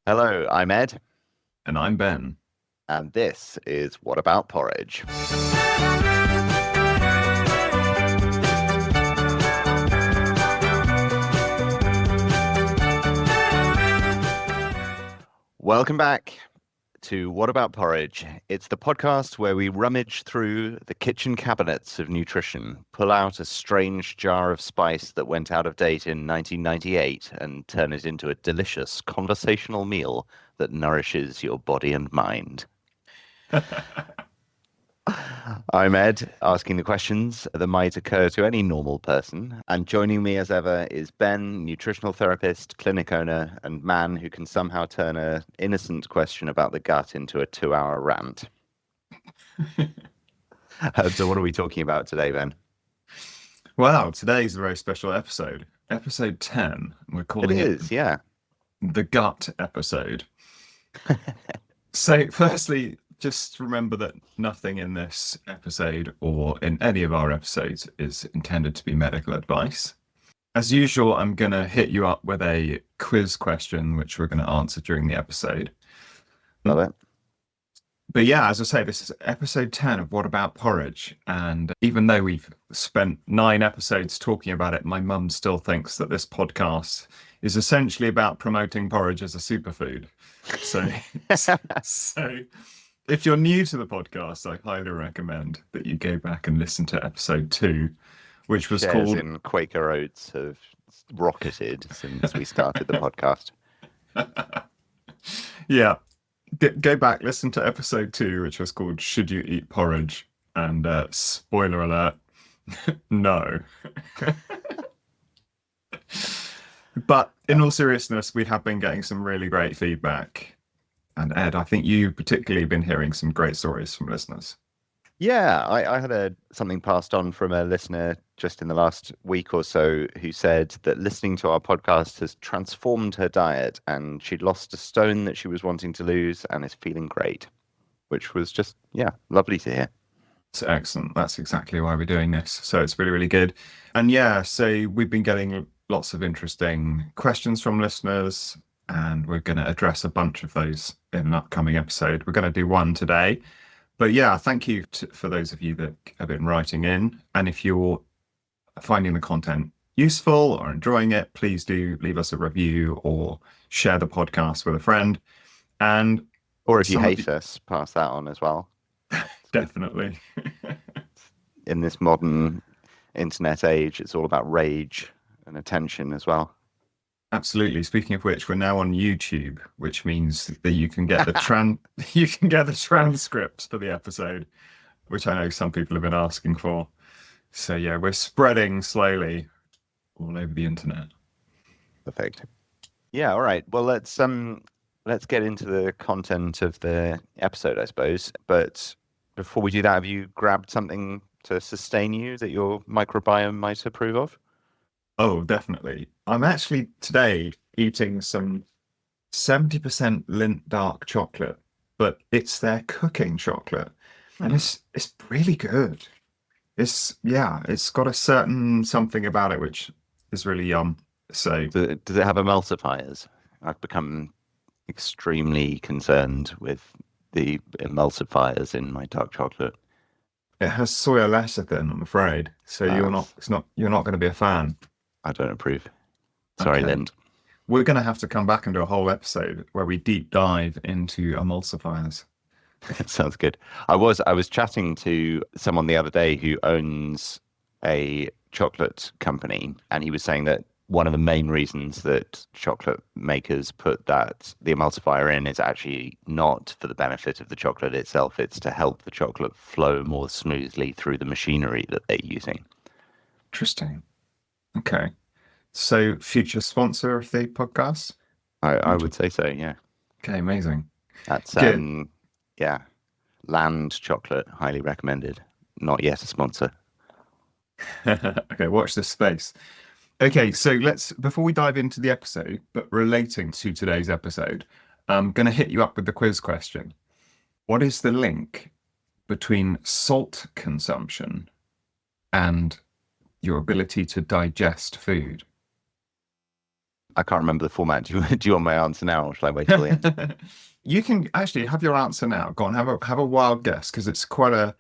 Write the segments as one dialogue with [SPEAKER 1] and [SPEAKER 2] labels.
[SPEAKER 1] Hello, I'm Ed,
[SPEAKER 2] And I'm Ben.
[SPEAKER 1] and this is What About Porridge? Welcome back to What About Porridge? It's the podcast where we rummage through the kitchen cabinets of nutrition, pull out a strange jar of spice that went out of date in 1998, and turn it into a delicious conversational meal that nourishes your body and mind. I'm Ed, asking the questions that might occur to any normal person. And joining me as ever is Ben, nutritional therapist, clinic owner, and man who can somehow turn an innocent question about the gut into a 2-hour rant. So what are we talking about today, Ben?
[SPEAKER 2] Wow, today's a very special episode. Episode 10. We're
[SPEAKER 1] It
[SPEAKER 2] calling it
[SPEAKER 1] is, yeah.
[SPEAKER 2] the gut episode. So, firstly, just remember that nothing in this episode or in any of our episodes is intended to be medical advice. As usual, I'm going to hit you up with a quiz question, which we're going to answer during the episode.
[SPEAKER 1] Love it.
[SPEAKER 2] But yeah, as I say, this is episode 10 of What About Porridge? And even though we've spent 9 episodes talking about it, my mum still thinks that this podcast is essentially about promoting porridge as a superfood. So, so if you're new to the podcast, I highly recommend that you go back and listen to episode 2, which was
[SPEAKER 1] Shares
[SPEAKER 2] called
[SPEAKER 1] in Quaker Oats have rocketed since we started the podcast.
[SPEAKER 2] Yeah. Go back, listen to episode 2, which was called Should You Eat Porridge? And spoiler alert, no. But in all seriousness, we have been getting some really great feedback. And Ed, I think you've particularly been hearing some great stories from listeners.
[SPEAKER 1] Yeah, I had something passed on from a listener just in the last week or so who said that listening to our podcast has transformed her diet and she'd lost a stone that she was wanting to lose and is feeling great, which was just, yeah, lovely to hear.
[SPEAKER 2] It's excellent. That's exactly why we're doing this. So it's really, really good. And yeah, so we've been getting lots of interesting questions from listeners, and we're going to address a bunch of those in an upcoming episode. We're going to do one today. But yeah, thank you for those of you that have been writing in. And if you're finding the content useful or enjoying it, please do leave us a review or share the podcast with a friend. And
[SPEAKER 1] Or if you hate us, pass that on as well.
[SPEAKER 2] Definitely.
[SPEAKER 1] In this modern internet age, it's all about rage and attention as well.
[SPEAKER 2] Absolutely. Speaking of which, we're now on YouTube, which means that you can get the you can get the transcripts for the episode, which I know some people have been asking for. So yeah, we're spreading slowly all over the internet.
[SPEAKER 1] Perfect. Yeah, all right. Well, let's get into the content of the episode, I suppose. But before we do that, have you grabbed something to sustain you that your microbiome might approve of?
[SPEAKER 2] Oh, definitely. I'm actually today eating some 70% Lindt dark chocolate, but it's their cooking chocolate. And it's really good. It's got a certain something about it which is really yum. So
[SPEAKER 1] Does it have emulsifiers? I've become extremely concerned with the emulsifiers in my dark chocolate.
[SPEAKER 2] it has soy lecithin, I'm afraid. So you're not going to be a fan.
[SPEAKER 1] I don't approve. Sorry,
[SPEAKER 2] Okay.
[SPEAKER 1] Lind.
[SPEAKER 2] We're going to have to come back and do a whole episode where we deep dive into emulsifiers.
[SPEAKER 1] Sounds good. I was chatting to someone the other day who owns a chocolate company, and he was saying that one of the main reasons that chocolate makers put the emulsifier in is actually not for the benefit of the chocolate itself. It's to help the chocolate flow more smoothly through the machinery that they're using.
[SPEAKER 2] Interesting. Okay. So future sponsor of the podcast?
[SPEAKER 1] I would say so, yeah.
[SPEAKER 2] Okay, amazing.
[SPEAKER 1] That's
[SPEAKER 2] Good.
[SPEAKER 1] yeah. Land chocolate, highly recommended. Not yet a sponsor.
[SPEAKER 2] Okay, watch this space. Okay, so before we dive into the episode, but relating to today's episode, I'm going to hit you up with the quiz question. What is the link between salt consumption and your ability to digest food?
[SPEAKER 1] I can't remember the format. Do you want my answer now, or shall I wait till the end?
[SPEAKER 2] You can actually have your answer now. Go on, have a wild guess because it's quite a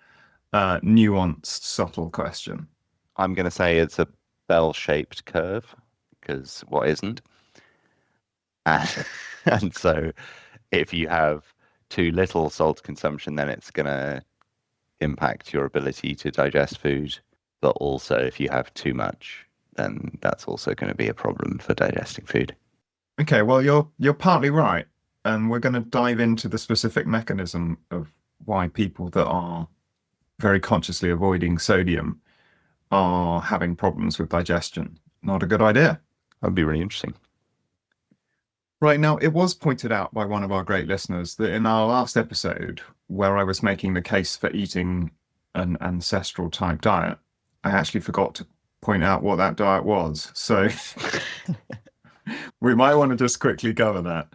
[SPEAKER 2] nuanced, subtle question.
[SPEAKER 1] I'm going to say it's a bell-shaped curve, because what isn't? And, and so if you have too little salt consumption, then it's going to impact your ability to digest food. But also, if you have too much, then that's also going to be a problem for digesting food.
[SPEAKER 2] Okay, well, you're partly right, and we're going to dive into the specific mechanism of why people that are very consciously avoiding sodium are having problems with digestion. Not a good idea.
[SPEAKER 1] That'd be really interesting.
[SPEAKER 2] Right now, it was pointed out by one of our great listeners that in our last episode, where I was making the case for eating an ancestral type diet, I actually forgot to point out what that diet was. So we might want to just quickly cover that.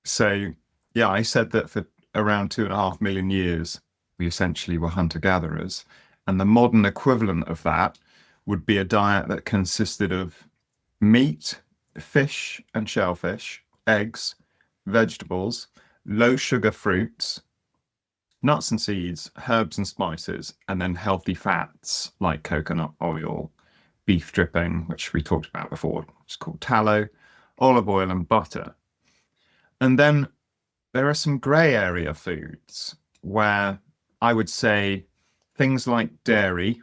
[SPEAKER 2] So, yeah, I said that for around 2.5 million years, we essentially were hunter-gatherers. And the modern equivalent of that would be a diet that consisted of meat, fish and shellfish, eggs, vegetables, low sugar fruits, nuts and seeds, herbs and spices, and then healthy fats like coconut oil, beef dripping, which we talked about before, it's called tallow, olive oil, and butter. And then there are some gray area foods where I would say things like dairy,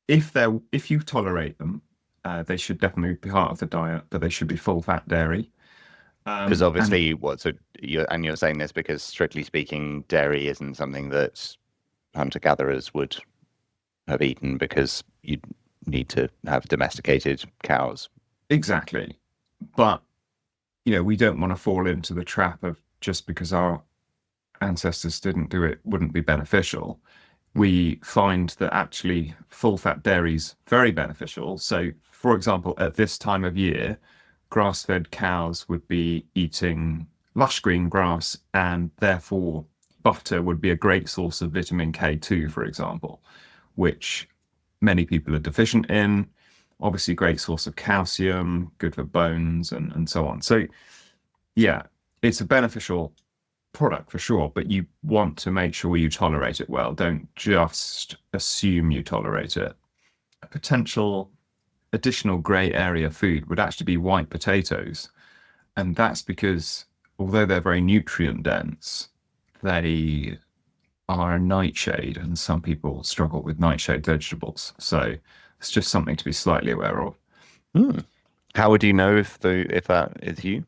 [SPEAKER 2] if you tolerate them, they should definitely be part of the diet, but they should be full fat dairy.
[SPEAKER 1] Because obviously, you're saying this because strictly speaking, dairy isn't something that hunter-gatherers would have eaten because you need to have domesticated cows.
[SPEAKER 2] Exactly. But, we don't want to fall into the trap of just because our ancestors didn't do it wouldn't be beneficial. We find that actually full fat dairy is very beneficial. So, for example, at this time of year, grass-fed cows would be eating lush green grass, and therefore butter would be a great source of vitamin K2, for example, which many people are deficient in. Obviously, great source of calcium, good for bones, and so on. So, yeah, it's a beneficial product for sure, but you want to make sure you tolerate it well. Don't just assume you tolerate it. A potential additional gray area food would actually be white potatoes. And that's because although they're very nutrient dense, they are a nightshade, and some people struggle with nightshade vegetables. So it's just something to be slightly aware of.
[SPEAKER 1] How would you know if that is you?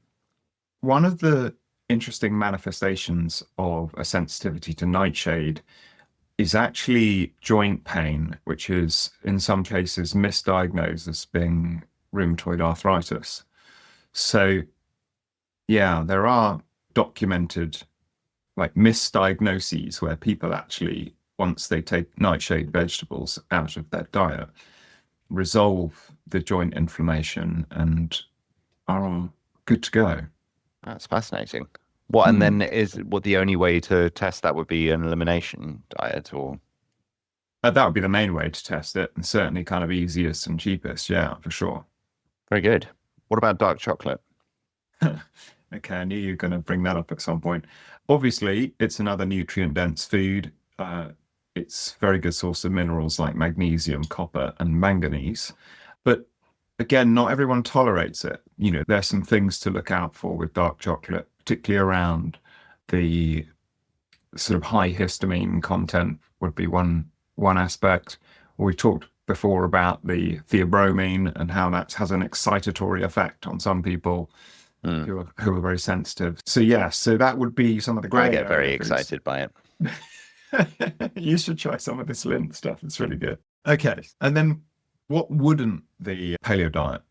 [SPEAKER 2] One of the interesting manifestations of a sensitivity to nightshade is actually joint pain, which is in some cases misdiagnosed as being rheumatoid arthritis. So, yeah, there are documented like misdiagnoses where people actually, once they take nightshade vegetables out of their diet, resolve the joint inflammation and are good to go.
[SPEAKER 1] That's fascinating. What, and then the only way to test that would be an elimination diet, or?
[SPEAKER 2] That would be the main way to test it, and certainly kind of easiest and cheapest. Yeah, for sure.
[SPEAKER 1] Very good. What about dark chocolate?
[SPEAKER 2] Okay, I knew you were going to bring that up at some point. Obviously, it's another nutrient-dense food. It's a very good source of minerals like magnesium, copper, and manganese. But again, not everyone tolerates it. There's some things to look out for with dark chocolate, particularly around the sort of high histamine content would be one aspect. We talked before about the theobromine and how that has an excitatory effect on some people who are very sensitive. So so that would be some of the gray.
[SPEAKER 1] I get very excited by
[SPEAKER 2] it. You should try some of this lint stuff. It's really good. Okay, and then what wouldn't the paleo diet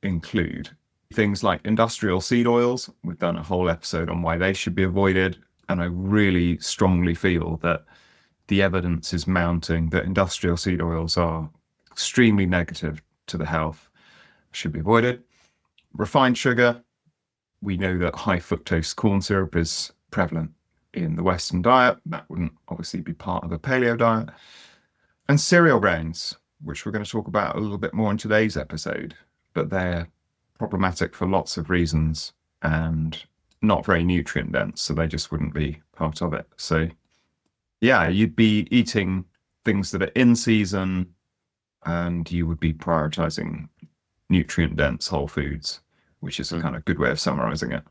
[SPEAKER 2] include? Things like industrial seed oils. We've done a whole episode on why they should be avoided. And I really strongly feel that the evidence is mounting that industrial seed oils are extremely negative to the health, should be avoided. Refined sugar. We know that high fructose corn syrup is prevalent in the Western diet. That wouldn't obviously be part of a paleo diet. And cereal grains, which we're going to talk about a little bit more in today's episode, but they're problematic for lots of reasons and not very nutrient dense, so they just wouldn't be part of it. So yeah, you'd be eating things that are in season and you would be prioritizing nutrient dense whole foods, which is a kind of good way of summarizing it.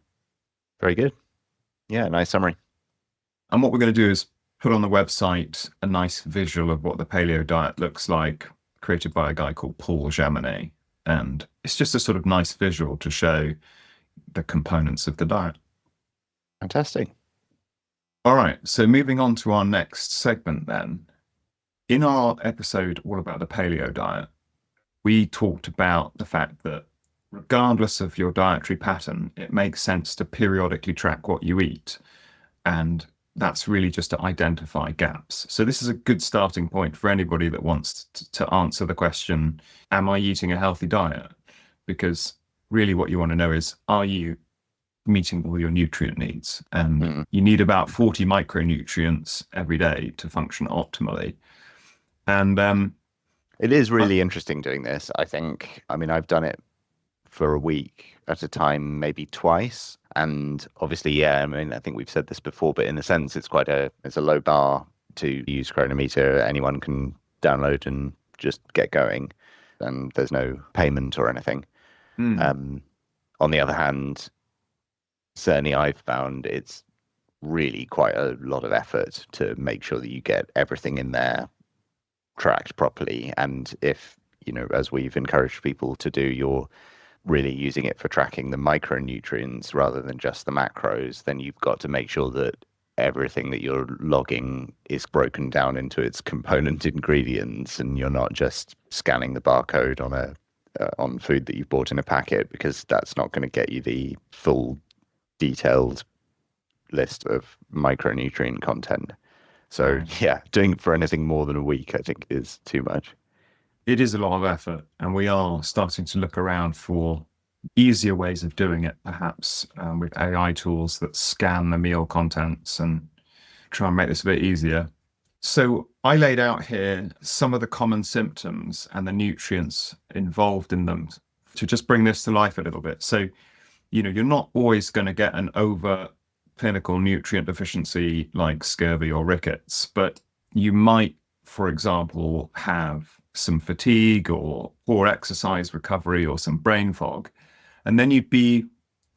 [SPEAKER 1] Very good. Yeah, nice summary.
[SPEAKER 2] And what we're going to do is put on the website a nice visual of what the paleo diet looks like, created by a guy called Paul Jaminet. And it's just a sort of nice visual to show the components of the diet.
[SPEAKER 1] Fantastic.
[SPEAKER 2] All right, so moving on to our next segment then. In our episode all about the paleo diet, we talked about the fact that regardless of your dietary pattern, it makes sense to periodically track what you eat. And that's really just to identify gaps. So this is a good starting point for anybody that wants to answer the question, am I eating a healthy diet? Because really what you want to know is, are you meeting all your nutrient needs? And you need about 40 micronutrients every day to function optimally. And
[SPEAKER 1] it is really interesting doing this, I think. I mean, I've done it for a week at a time, maybe twice. And obviously, yeah, I mean, I think we've said this before, but in a sense, it's a low bar to use Cronometer. Anyone can download and just get going, and there's no payment or anything. On the other hand, certainly I've found it's really quite a lot of effort to make sure that you get everything in there tracked properly. And if, as we've encouraged people to do, you're really using it for tracking the micronutrients rather than just the macros, then you've got to make sure that everything that you're logging is broken down into its component ingredients, and you're not just scanning the barcode on food that you've bought in a packet, because that's not going to get you the full detailed list of micronutrient content. So yeah, doing it for anything more than a week, I think, is too much.
[SPEAKER 2] It is a lot of effort, and we are starting to look around for easier ways of doing it, perhaps with AI tools that scan the meal contents and try and make this a bit easier. So I laid out here some of the common symptoms and the nutrients involved in them to just bring this to life a little bit. So, you're not always going to get an over clinical nutrient deficiency like scurvy or rickets, but you might, for example, have some fatigue or poor exercise recovery or some brain fog. And then you'd be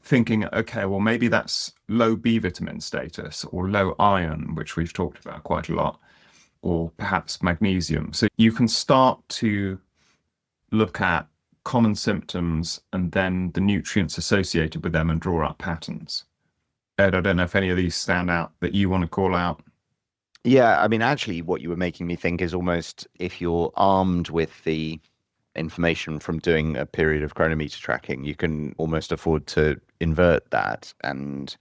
[SPEAKER 2] thinking, okay, well, maybe that's low B vitamin status or low iron, which we've talked about quite a lot, or perhaps magnesium. So you can start to look at common symptoms and then the nutrients associated with them and draw up patterns. Ed, I don't know if any of these stand out that you want to call out.
[SPEAKER 1] Yeah, I mean, actually, what you were making me think is almost, if you're armed with the information from doing a period of Cronometer tracking, you can almost afford to invert that, and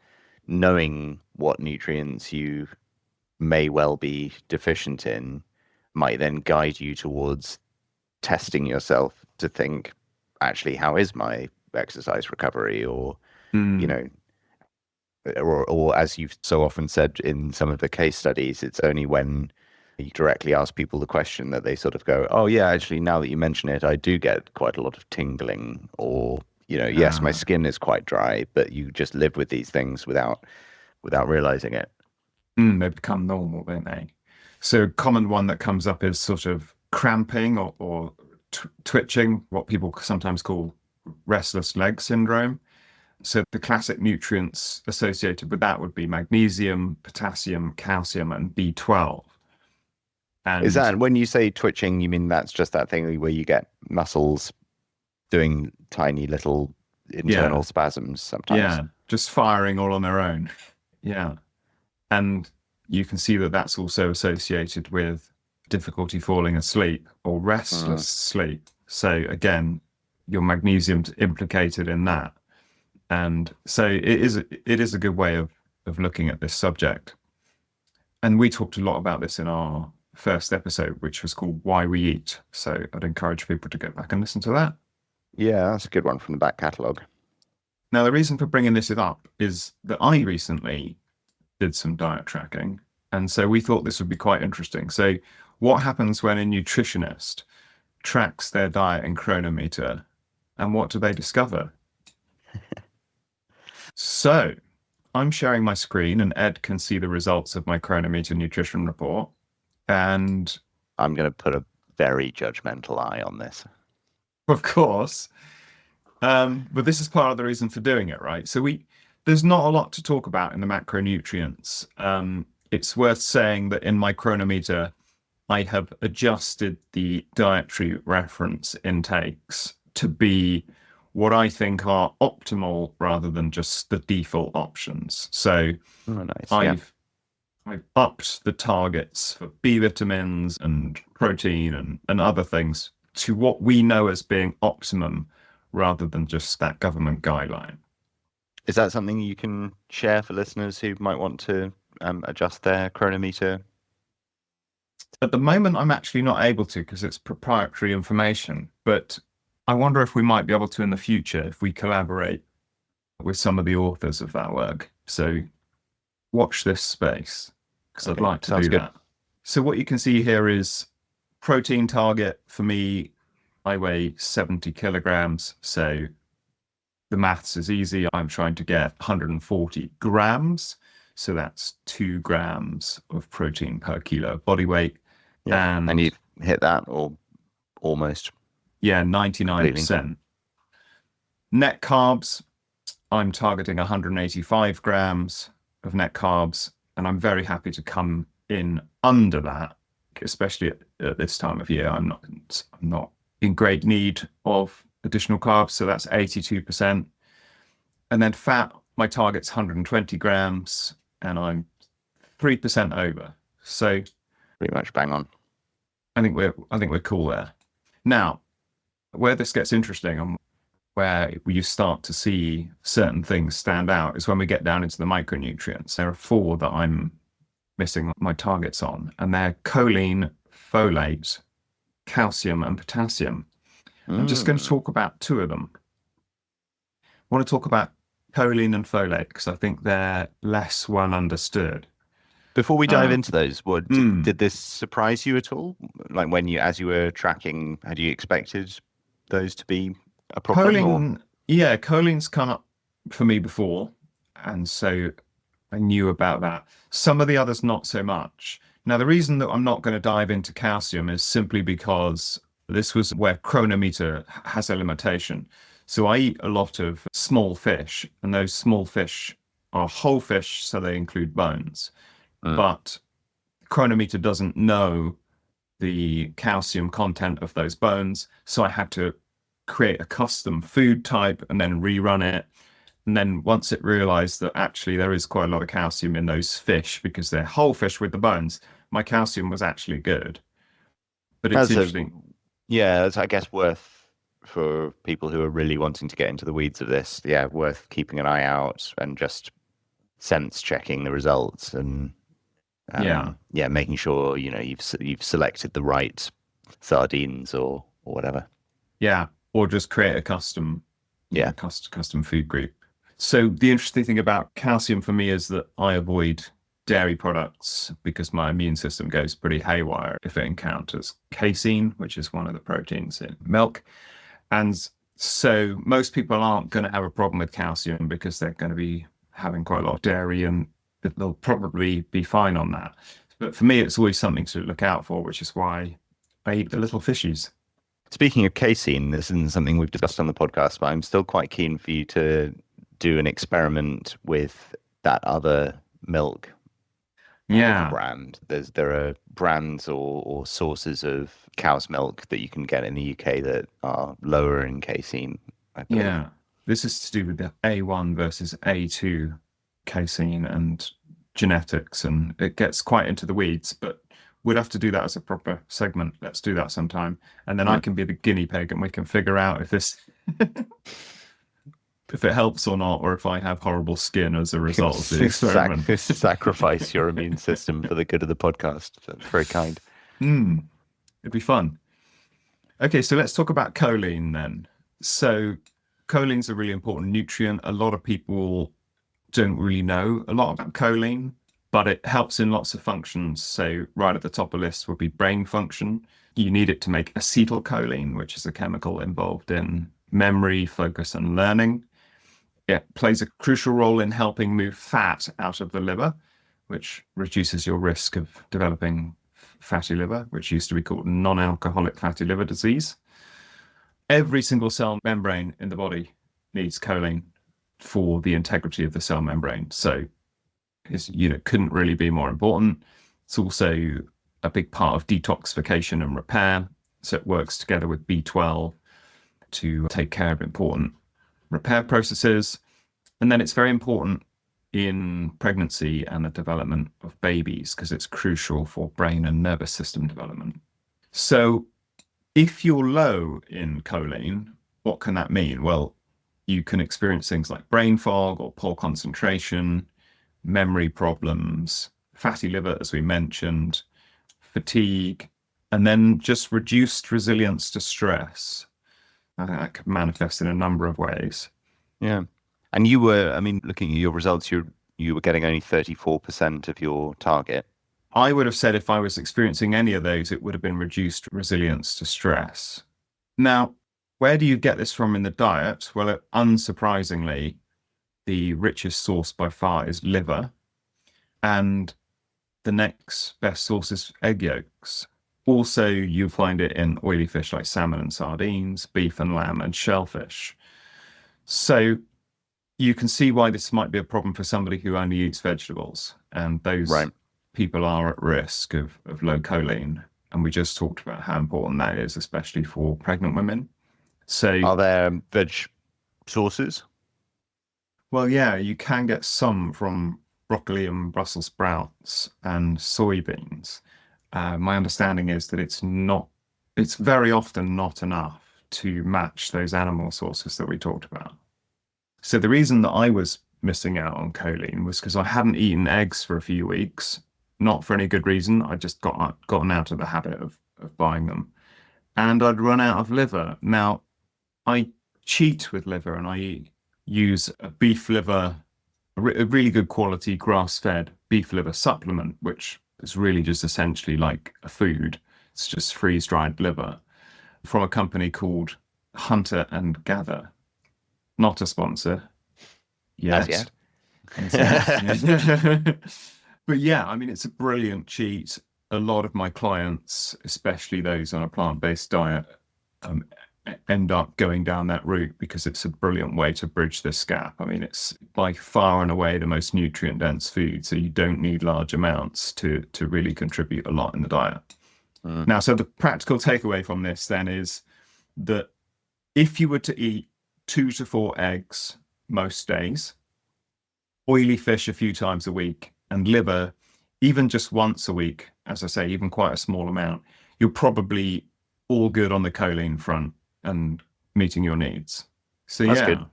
[SPEAKER 1] knowing what nutrients you may well be deficient in might then guide you towards testing yourself to think, actually, how is my exercise recovery? Or, or as you've so often said in some of the case studies, it's only when you directly ask people the question that they sort of go, oh yeah, actually, now that you mention it, I do get quite a lot of tingling, or, yes, my skin is quite dry, but you just live with these things without realizing it.
[SPEAKER 2] They become normal, don't they? So a common one that comes up is sort of cramping or twitching, what people sometimes call restless leg syndrome. So the classic nutrients associated with that would be magnesium, potassium, calcium, and B12. And
[SPEAKER 1] is that, when you say twitching, you mean that's just that thing where you get muscles doing tiny little internal spasms sometimes?
[SPEAKER 2] Yeah, just firing all on their own. Yeah. And you can see that that's also associated with difficulty falling asleep or restless sleep. So again, your magnesium's implicated in that. And so it is a good way of looking at this subject. And we talked a lot about this in our first episode, which was called Why We Eat. So I'd encourage people to go back and listen to that.
[SPEAKER 1] Yeah, that's a good one from the back catalogue.
[SPEAKER 2] Now, the reason for bringing this up is that I recently did some diet tracking. And so we thought this would be quite interesting. So what happens when a nutritionist tracks their diet in Cronometer, and what do they discover? So I'm sharing my screen and Ed can see the results of my Cronometer nutrition report. And
[SPEAKER 1] I'm going to put a very judgmental eye on this.
[SPEAKER 2] of course, but this is part of the reason for doing it, right? There's not a lot to talk about in the macronutrients. It's worth saying that in my Cronometer, I have adjusted the dietary reference intakes to be what I think are optimal rather than just the default options. So
[SPEAKER 1] Oh, nice. Yeah.
[SPEAKER 2] I've upped the targets for B vitamins and protein and other things to what we know as being optimum rather than just that government guideline.
[SPEAKER 1] Is that something you can share for listeners who might want to adjust their Cronometer?
[SPEAKER 2] At the moment, I'm actually not able to because it's proprietary information, but I wonder if we might be able to in the future if we collaborate with some of the authors of that work. So watch this space because I'd like to do that. So what you can see here is protein target for me. I weigh 70 kilograms. So the maths is easy. I'm trying to get 140 grams. So that's 2 grams of protein per kilo body weight.
[SPEAKER 1] Yeah. And you've hit that or almost?
[SPEAKER 2] Yeah, 99%. Net carbs, I'm targeting 185 grams of net carbs, and I'm very happy to come in under that, especially at this time of year. I'm not in great need of additional carbs, so that's 82%. And then fat, my target's 120 grams, and I'm 3% over. So
[SPEAKER 1] pretty much bang on.
[SPEAKER 2] I think we're cool there. Now, where this gets interesting and where you start to see certain things stand out is when we get down into the micronutrients. There are 4 that I'm missing my targets on, and they're choline, folate, calcium, and potassium. I'm just going to talk about 2 of them. I want to talk about choline and folate because I think they're less well understood.
[SPEAKER 1] Before we dive into those, did this surprise you at all? Like as you were tracking, had you expected those to be a problem?
[SPEAKER 2] Choline's come up for me before, and so I knew about that. Some of the others not so much. Now, the reason that I'm not going to dive into calcium is simply because this was where Cronometer has a limitation. So I eat a lot of small fish, and those small fish are whole fish, so they include bones. But Cronometer doesn't know the calcium content of those bones, so I had to create a custom food type and then rerun it. And then once it realized that actually there is quite a lot of calcium in those fish because they're whole fish with the bones, my calcium was actually good. But it's interesting.
[SPEAKER 1] That's, I guess, worth for people who are really wanting to get into the weeds of this. Yeah, worth keeping an eye out and just sense checking the results and making sure you've selected the right sardines or whatever.
[SPEAKER 2] Yeah, or just create a custom food group. So the interesting thing about calcium for me is that I avoid dairy products because my immune system goes pretty haywire if it encounters casein, which is one of the proteins in milk. And so most people aren't going to have a problem with calcium because they're going to be having quite a lot of dairy and they'll probably be fine on that. But for me, it's always something to look out for, which is why I eat the little fishies.
[SPEAKER 1] Speaking of casein, this isn't something we've discussed on the podcast, but I'm still quite keen for you to do an experiment with that other milk brand. There are brands or sources of cow's milk that you can get in the UK that are lower in casein, I believe.
[SPEAKER 2] Yeah, this is to do with the A1 versus A2 casein and genetics, and it gets quite into the weeds, but we'd have to do that as a proper segment. Let's do that sometime. And then I can be the guinea pig and we can figure out if this if it helps or not, or if I have horrible skin as a result of the experiment.
[SPEAKER 1] Sacrifice your immune system for the good of the podcast. That's very kind.
[SPEAKER 2] It'd be fun. Okay, so let's talk about choline then. So choline's a really important nutrient. A lot of people don't really know a lot about choline, but it helps in lots of functions. So right at the top of the list would be brain function. You need it to make acetylcholine, which is a chemical involved in memory, focus, and learning. It plays a crucial role in helping move fat out of the liver, which reduces your risk of developing fatty liver, which used to be called non-alcoholic fatty liver disease. Every single cell membrane in the body needs choline for the integrity of the cell membrane. So it's, couldn't really be more important. It's also a big part of detoxification and repair. So it works together with B12 to take care of important repair processes. And then it's very important in pregnancy and the development of babies because it's crucial for brain and nervous system development. So if you're low in choline, what can that mean? Well, you can experience things like brain fog or poor concentration, memory problems, fatty liver, as we mentioned, fatigue, and then just reduced resilience to stress. I think that could manifest in a number of ways.
[SPEAKER 1] Yeah. And you were, I mean, looking at your results, you were getting only 34% of your target.
[SPEAKER 2] I would have said if I was experiencing any of those, it would have been reduced resilience to stress. Now, where do you get this from in the diet? Well, unsurprisingly, the richest source by far is liver. And the next best source is egg yolks. Also, you find it in oily fish like salmon and sardines, beef and lamb, and shellfish. So you can see why this might be a problem for somebody who only eats vegetables. And those people are at risk of low choline. And we just talked about how important that is, especially for pregnant women. So
[SPEAKER 1] are there veg sources?
[SPEAKER 2] Well, yeah, you can get some from broccoli and Brussels sprouts and soybeans. My understanding is that it's very often not enough to match those animal sources that we talked about. So the reason that I was missing out on choline was because I hadn't eaten eggs for a few weeks, not for any good reason. I just gotten out of the habit of buying them. And I'd run out of liver. Now, I cheat with liver and I use a beef liver, a really good quality grass-fed beef liver supplement, which is really just essentially like a food. It's just freeze-dried liver from a company called Hunter and Gather. Not a sponsor yet.
[SPEAKER 1] As yet.
[SPEAKER 2] But yeah, I mean, it's a brilliant cheat. A lot of my clients, especially those on a plant-based diet, end up going down that route because it's a brilliant way to bridge this gap. I mean, it's by far and away the most nutrient-dense food, so you don't need large amounts to really contribute a lot in the diet. Now, so the practical takeaway from this then is that if you were to eat 2 to 4 eggs most days, oily fish a few times a week, and liver even just once a week, as I say, even quite a small amount, you're probably all good on the choline front and meeting your needs. So
[SPEAKER 1] that's
[SPEAKER 2] yeah.
[SPEAKER 1] good.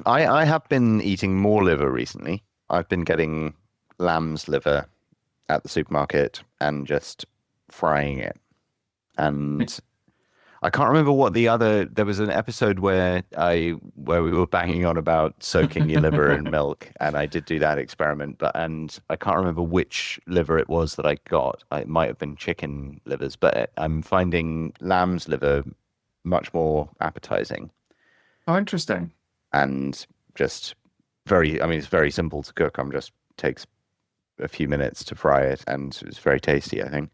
[SPEAKER 1] I have been eating more liver recently. I've been getting lamb's liver at the supermarket and just frying it. And I can't remember what there was an episode where we were banging on about soaking your liver in milk, and I did do that experiment, and I can't remember which liver it was that I got. It might have been chicken livers, but I'm finding lamb's liver much more appetizing.
[SPEAKER 2] Oh, interesting.
[SPEAKER 1] And just it's very simple to cook. Takes a few minutes to fry it, and it's very tasty, I think.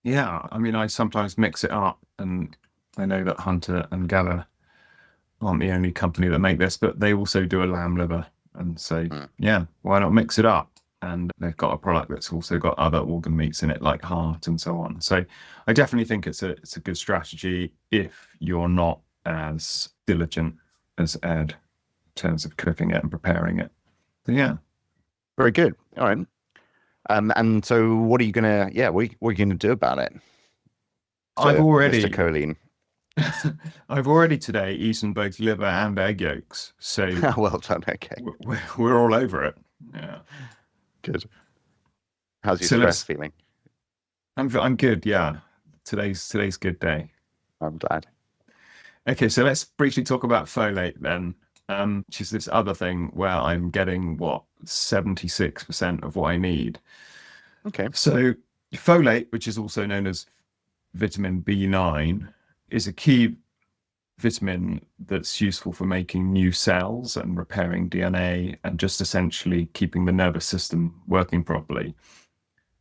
[SPEAKER 2] Yeah, I mean, I sometimes mix it up, and I know that Hunter and Gather aren't the only company that make this, but they also do a lamb liver. And so, yeah, why not mix it up? And they've got a product that's also got other organ meats in it, like heart and so on. So I definitely think it's a good strategy if you're not as diligent as Ed in terms of cooking it and preparing it. So yeah.
[SPEAKER 1] Very good. All right. And so what are you gonna do about it?
[SPEAKER 2] I've already
[SPEAKER 1] Mr. Choline.
[SPEAKER 2] I've already today eaten both liver and egg yolks. So
[SPEAKER 1] well done. Okay.
[SPEAKER 2] We're all over it. Yeah.
[SPEAKER 1] Good. How's your stress feeling?
[SPEAKER 2] I'm good. Yeah. Today's a good day.
[SPEAKER 1] I'm glad.
[SPEAKER 2] Okay, so let's briefly talk about folate then, which is this other thing where I'm getting 76% of what I need.
[SPEAKER 1] Okay.
[SPEAKER 2] So folate, which is also known as vitamin B9, is a key vitamin that's useful for making new cells and repairing DNA and just essentially keeping the nervous system working properly.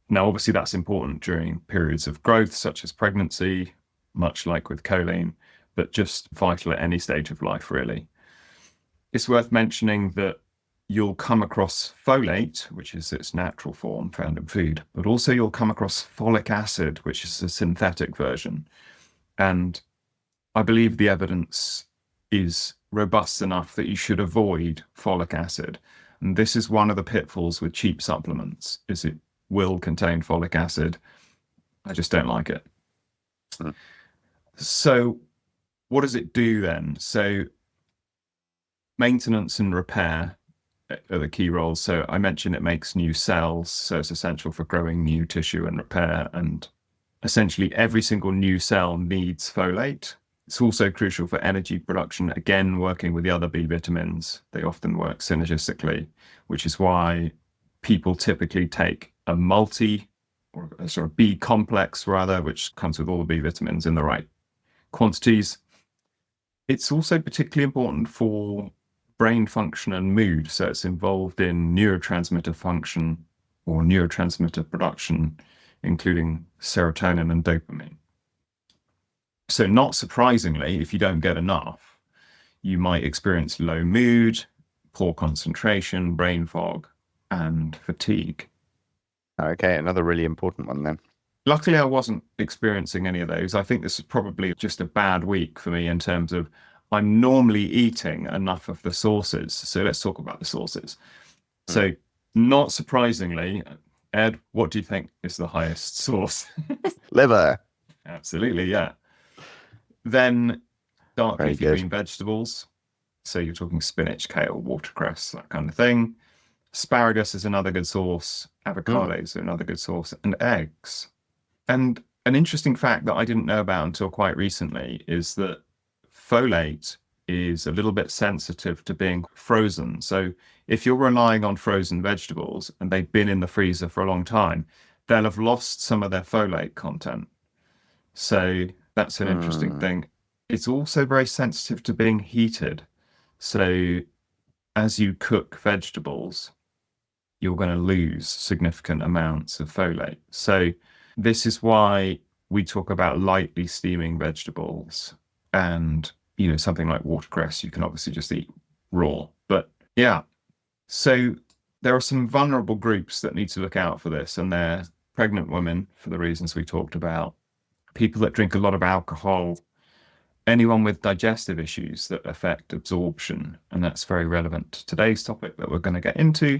[SPEAKER 2] Now, obviously, that's important during periods of growth, such as pregnancy, much like with choline, but just vital at any stage of life, really. It's worth mentioning that you'll come across folate, which is its natural form found in food, but also you'll come across folic acid, which is a synthetic version. And I believe the evidence is robust enough that you should avoid folic acid. And this is one of the pitfalls with cheap supplements, is it will contain folic acid. I just don't like it.
[SPEAKER 1] Mm.
[SPEAKER 2] So what does it do then? So maintenance and repair are the key roles. So I mentioned it makes new cells, so it's essential for growing new tissue and repair. And essentially every single new cell needs folate. It's also crucial for energy production, again, working with the other B vitamins. They often work synergistically, which is why people typically take a multi or a sort of B complex rather, which comes with all the B vitamins in the right quantities. It's also particularly important for brain function and mood. So it's involved in neurotransmitter function or neurotransmitter production, including serotonin and dopamine. So not surprisingly, if you don't get enough, you might experience low mood, poor concentration, brain fog, and fatigue.
[SPEAKER 1] Okay, another really important one then.
[SPEAKER 2] Luckily, I wasn't experiencing any of those. I think this is probably just a bad week for me in terms of I'm normally eating enough of the sources. So let's talk about the sources. So not surprisingly, Ed, what do you think is the highest source?
[SPEAKER 1] Liver.
[SPEAKER 2] Absolutely, yeah. Then dark
[SPEAKER 1] Very
[SPEAKER 2] leafy
[SPEAKER 1] good.
[SPEAKER 2] green vegetables. So you're talking spinach, kale, watercress, that kind of thing. Asparagus is another good source. Avocados are another good source. And eggs. And an interesting fact that I didn't know about until quite recently is that folate is a little bit sensitive to being frozen. So if you're relying on frozen vegetables and they've been in the freezer for a long time, they'll have lost some of their folate content. So that's an interesting thing. It's also very sensitive to being heated. So as you cook vegetables, you're going to lose significant amounts of folate. So this is why we talk about lightly steaming vegetables and, something like watercress, you can obviously just eat raw. But yeah, so there are some vulnerable groups that need to look out for this, and they're pregnant women for the reasons we talked about, people that drink a lot of alcohol, anyone with digestive issues that affect absorption, and that's very relevant to today's topic that we're going to get into,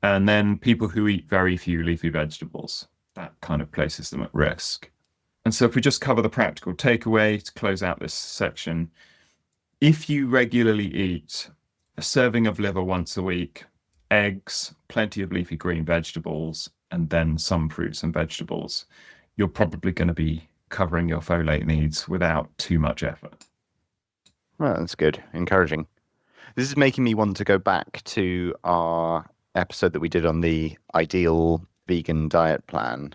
[SPEAKER 2] and then people who eat very few leafy vegetables. That kind of places them at risk. And so if we just cover the practical takeaway to close out this section, if you regularly eat a serving of liver once a week, eggs, plenty of leafy green vegetables, and then some fruits and vegetables, you're probably going to be covering your folate needs without too much effort.
[SPEAKER 1] Well, that's good. Encouraging. This is making me want to go back to our episode that we did on the ideal vegan diet plan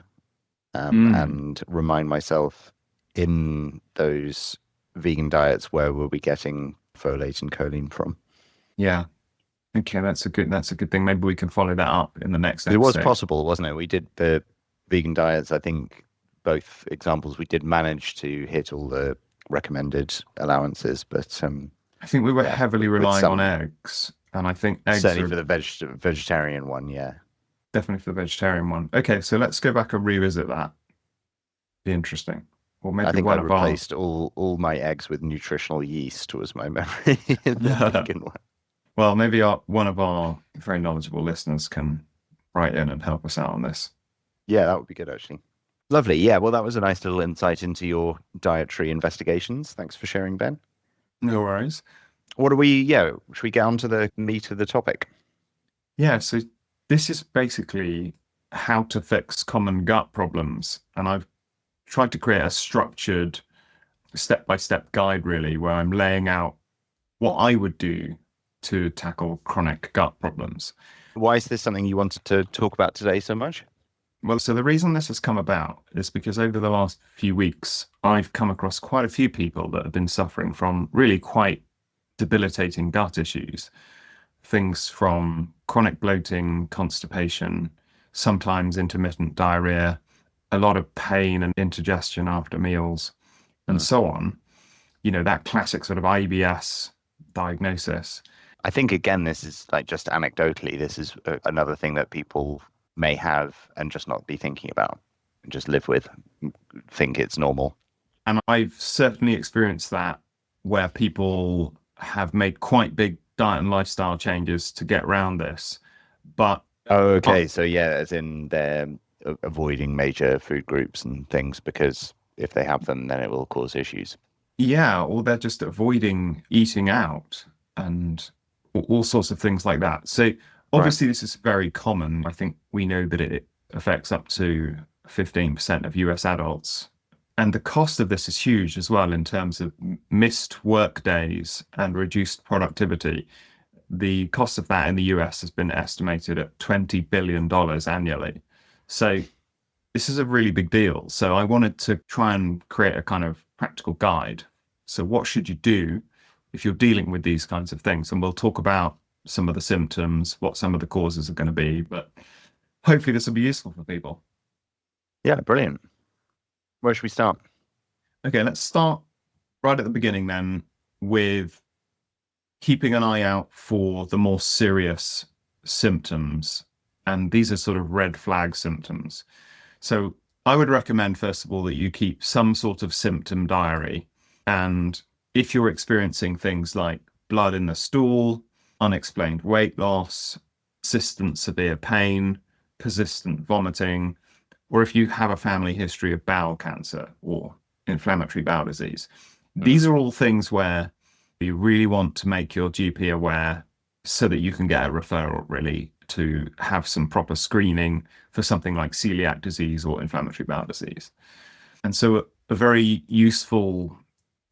[SPEAKER 1] and remind myself in those vegan diets where we'll be getting folate and choline from.
[SPEAKER 2] Yeah. Okay, that's a good thing. Maybe we can follow that up in the next episode.
[SPEAKER 1] It was possible, wasn't it? We did the vegan diets. I think both examples we did manage to hit all the recommended allowances, but
[SPEAKER 2] I think we were heavily relying on eggs, and I think eggs
[SPEAKER 1] certainly for the vegetarian one, yeah.
[SPEAKER 2] Definitely for the vegetarian one. Okay, so let's go back and revisit that. Be interesting. Or maybe
[SPEAKER 1] I think
[SPEAKER 2] one
[SPEAKER 1] I
[SPEAKER 2] of
[SPEAKER 1] replaced all my eggs with nutritional yeast was my memory in the vegan one.
[SPEAKER 2] Well, maybe one of our very knowledgeable listeners can write in and help us out on this.
[SPEAKER 1] Yeah, that would be good, actually. Lovely. Yeah, well, that was a nice little insight into your dietary investigations. Thanks for sharing, Ben.
[SPEAKER 2] No worries.
[SPEAKER 1] Should we get on to the meat of the topic?
[SPEAKER 2] Yeah, so this is basically how to fix common gut problems. And I've tried to create a structured step-by-step guide, really, where I'm laying out what I would do to tackle chronic gut problems.
[SPEAKER 1] Why is this something you wanted to talk about today so much?
[SPEAKER 2] Well, so the reason this has come about is because over the last few weeks, I've come across quite a few people that have been suffering from really quite debilitating gut issues. Things from chronic bloating, constipation, sometimes intermittent diarrhea, a lot of pain and indigestion after meals, and
[SPEAKER 1] Mm.
[SPEAKER 2] so on. You know, that classic sort of IBS diagnosis.
[SPEAKER 1] I think, again, this is like just anecdotally, this is another thing that people may have and just not be thinking about and just live with, think it's normal.
[SPEAKER 2] And I've certainly experienced that where people have made quite big diet and lifestyle changes to get around this. But
[SPEAKER 1] Oh,
[SPEAKER 2] uh,
[SPEAKER 1] okay. So, yeah, as in they're avoiding major food groups and things because if they have them, then it will cause issues.
[SPEAKER 2] yeah, or they're just avoiding eating out and all sorts of things like that. So
[SPEAKER 1] Right.
[SPEAKER 2] obviously, this is very common. I think we know that it affects up to 15% of US adults. And the cost of this is huge as well in terms of missed work days and reduced productivity. The cost of that in the US has been estimated at $20 billion annually. So this is a really big deal. So I wanted to try and create a kind of practical guide. So what should you do if you're dealing with these kinds of things? And we'll talk about some of the symptoms, what some of the causes are going to be, but hopefully this will be useful for people.
[SPEAKER 1] Yeah, brilliant. Where should we start?
[SPEAKER 2] Okay, let's start right at the beginning then with keeping an eye out for the more serious symptoms. And these are sort of red flag symptoms. So I would recommend, first of all, that you keep some sort of symptom diary. And if you're experiencing things like blood in the stool, unexplained weight loss, persistent severe pain, persistent vomiting, or if you have a family history of bowel cancer or inflammatory bowel disease,
[SPEAKER 1] Mm.
[SPEAKER 2] these are all things where you really want to make your GP aware so that you can get a referral really to have some proper screening for something like celiac disease or inflammatory bowel disease. And so a very useful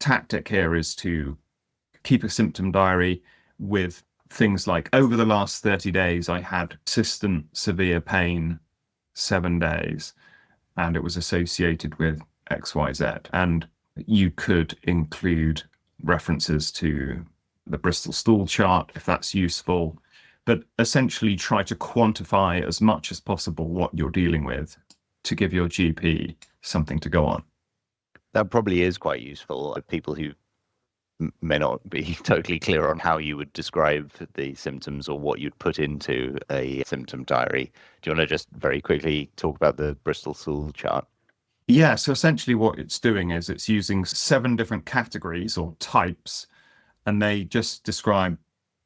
[SPEAKER 2] tactic here is to keep a symptom diary with things like over the last 30 days, I had persistent severe pain 7 days, and it was associated with XYZ. And you could include references to the Bristol stool chart if that's useful, but essentially try to quantify as much as possible what you're dealing with to give your GP something to go on.
[SPEAKER 1] That probably is quite useful for people who may not be totally clear on how you would describe the symptoms or what you'd put into a symptom diary. Do you want to just very quickly talk about the Bristol stool chart?
[SPEAKER 2] Yeah, so essentially what it's doing is it's using 7 different categories or types, and they just describe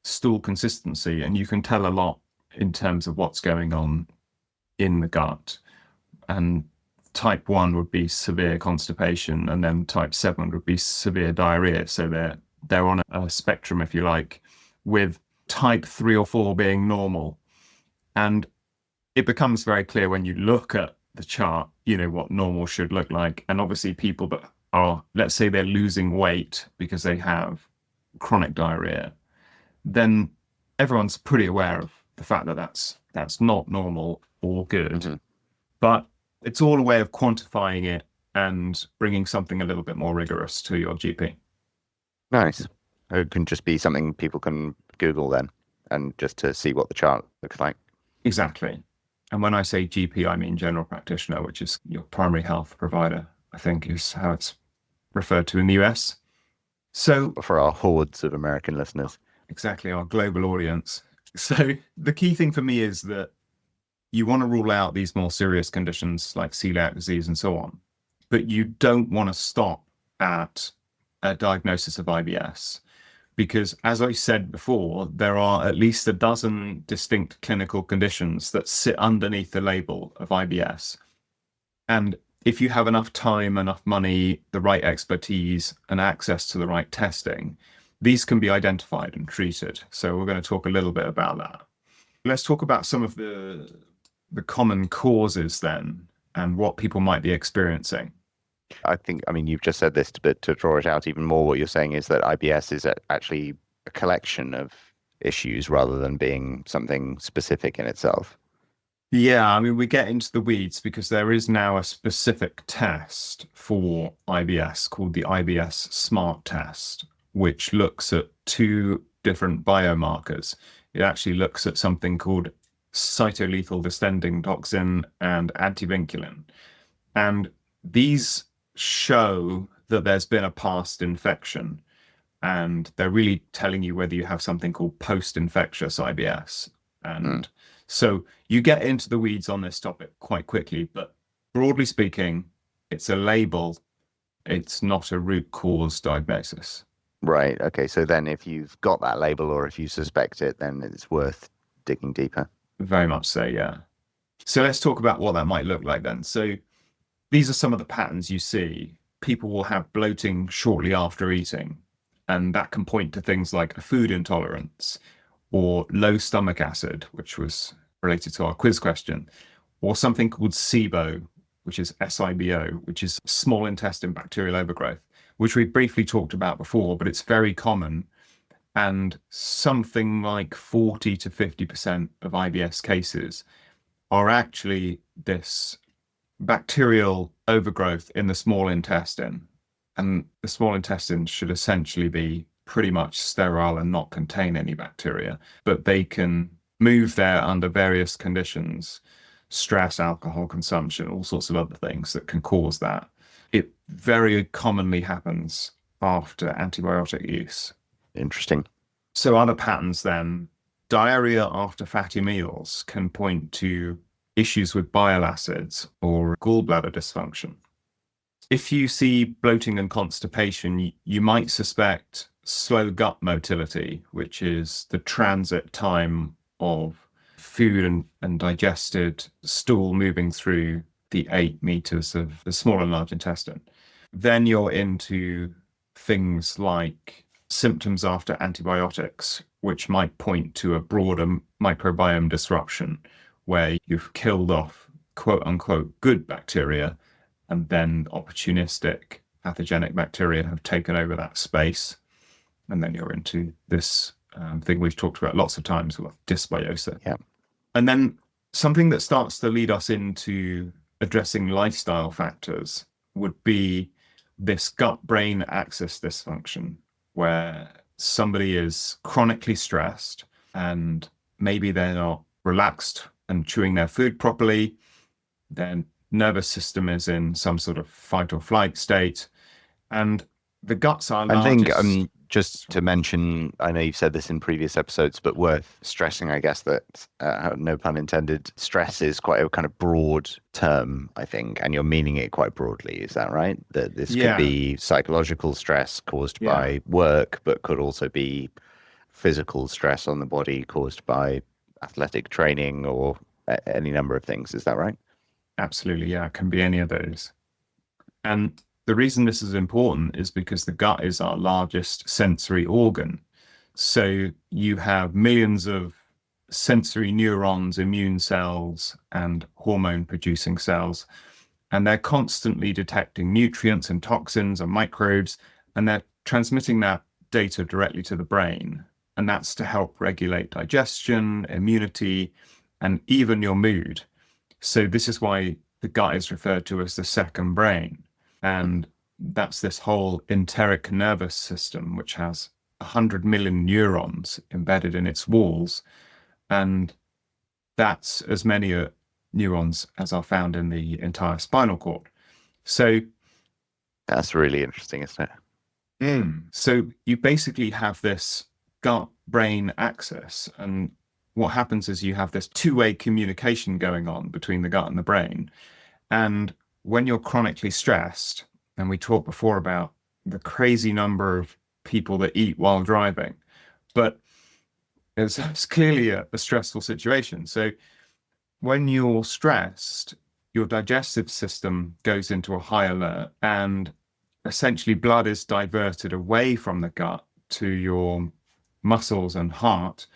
[SPEAKER 2] stool consistency, and you can tell a lot in terms of what's going on in the gut. And type 1 would be severe constipation, and then type 7 would be severe diarrhea. So they're on a spectrum, if you like, with type 3 or 4 being normal. And it becomes very clear when you look at the chart, you know, what normal should look like. And obviously people that are, let's say they're losing weight because they have chronic diarrhea, then everyone's pretty aware of the fact that that's not normal or good.
[SPEAKER 1] Mm-hmm.
[SPEAKER 2] But it's all a way of quantifying it and bringing something a little bit more rigorous to your GP.
[SPEAKER 1] Nice. It can just be something people can Google then, and just to see what the chart looks like.
[SPEAKER 2] Exactly. And when I say GP, I mean general practitioner, which is your primary health provider, I think is how it's referred to in the US. So,
[SPEAKER 1] For our hordes of American listeners.
[SPEAKER 2] exactly, our global audience. So, the key thing for me is that you want to rule out these more serious conditions like celiac disease and so on, but you don't want to stop at a diagnosis of IBS. Because, as I said before, there are at least a dozen distinct clinical conditions that sit underneath the label of IBS. And if you have enough time, enough money, the right expertise, and access to the right testing, these can be identified and treated. So we're going to talk a little bit about that. Let's talk about some of the common causes then and what people might be experiencing.
[SPEAKER 1] I mean, you've just said this, but to draw it out even more, what you're saying is that IBS is actually a collection of issues rather than being something specific in itself.
[SPEAKER 2] Yeah, I mean, we get into the weeds because there is now a specific test for IBS called the IBS Smart Test, which looks at two different biomarkers. It actually looks at something called cytolethal distending toxin and antivinculin. And these show that there's been a past infection, and they're really telling you whether you have something called post-infectious IBS.
[SPEAKER 1] Hmm.
[SPEAKER 2] And so you get into the weeds on this topic quite quickly, but broadly speaking, it's a label. It's not a root cause diagnosis.
[SPEAKER 1] Right. Okay. So then if you've got that label or if you suspect it, then it's worth digging deeper.
[SPEAKER 2] Very much so, yeah. So let's talk about what that might look like then. So these are some of the patterns you see. People will have bloating shortly after eating, and that can point to things like a food intolerance or low stomach acid, which was related to our quiz question, or something called SIBO, which is SIBO, which is small intestine bacterial overgrowth, which we briefly talked about before, but it's very common. And something like 40 to 50% of IBS cases are actually this bacterial overgrowth in the small intestine. And the small intestine should essentially be pretty much sterile and not contain any bacteria, but they can move there under various conditions, stress, alcohol consumption, all sorts of other things that can cause that. It very commonly happens after antibiotic use.
[SPEAKER 1] Interesting.
[SPEAKER 2] So other patterns then, diarrhea after fatty meals can point to issues with bile acids or gallbladder dysfunction. If you see bloating and constipation, you might suspect slow gut motility, which is the transit time of food and digested stool moving through the 8 meters of the small and large intestine. Then you're into things like symptoms after antibiotics, which might point to a broader microbiome disruption where you've killed off quote unquote good bacteria, and then opportunistic pathogenic bacteria have taken over that space. And then you're into this thing we've talked about lots of times with dysbiosis.
[SPEAKER 1] Yeah.
[SPEAKER 2] And then something that starts to lead us into addressing lifestyle factors would be this gut-brain axis dysfunction, where somebody is chronically stressed and maybe they're not relaxed and chewing their food properly. Their nervous system is in some sort of fight or flight state. And the guts are
[SPEAKER 1] I think
[SPEAKER 2] largest.
[SPEAKER 1] just to mention, I know you've said this in previous episodes, but worth stressing, I guess, that no pun intended, stress is quite a kind of broad term, I think, and you're meaning it quite broadly. Is that right? That this could
[SPEAKER 2] Yeah,
[SPEAKER 1] be psychological stress caused
[SPEAKER 2] yeah,
[SPEAKER 1] by work, but could also be physical stress on the body caused by athletic training or any number of things. Is that right?
[SPEAKER 2] absolutely. Yeah, it can be any of those. And the reason this is important is because the gut is our largest sensory organ. So you have millions of sensory neurons, immune cells, and hormone producing cells, and they're constantly detecting nutrients and toxins and microbes, and they're transmitting that data directly to the brain. And that's to help regulate digestion, immunity, and even your mood. So this is why the gut is referred to as the second brain. And that's this whole enteric nervous system, which has 100 million neurons embedded in its walls. And that's as many neurons as are found in the entire spinal cord. So,
[SPEAKER 1] That's really interesting, isn't it?
[SPEAKER 2] so you basically have this gut brain axis. And what happens is you have this two-way communication going on between the gut and the brain. And when you're chronically stressed, and we talked before about the crazy number of people that eat while driving, but it's clearly a stressful situation. So when you're stressed, your digestive system goes into a high alert, and essentially blood is diverted away from the gut to your muscles and heart,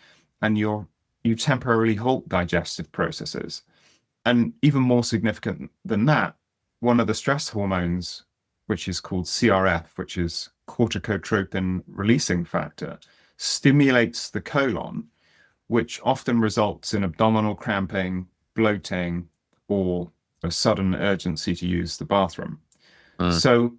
[SPEAKER 2] and you temporarily halt digestive processes. And even more significant than that, one of the stress hormones, which is called CRF, which is corticotropin releasing factor, stimulates the colon, which often results in abdominal cramping, bloating, or a sudden urgency to use the bathroom.
[SPEAKER 1] Mm.
[SPEAKER 2] So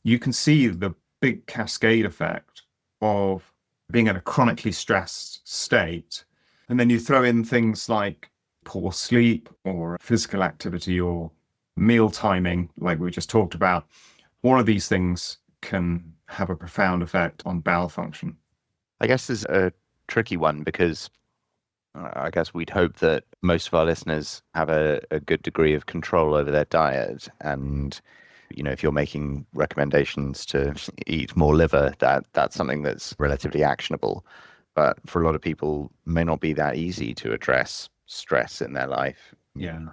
[SPEAKER 2] you can see the big cascade effect of being in a chronically stressed state. And then you throw in things like poor sleep or physical activity or meal timing, like we just talked about. All of these things can have a profound effect on bowel function.
[SPEAKER 1] I guess this is a tricky one because I guess we'd hope that most of our listeners have a good degree of control over their diet. And, if you're making recommendations to eat more liver, that's something that's relatively actionable. But for a lot of people, it may not be that easy to address stress in their life.
[SPEAKER 2] Yeah. I think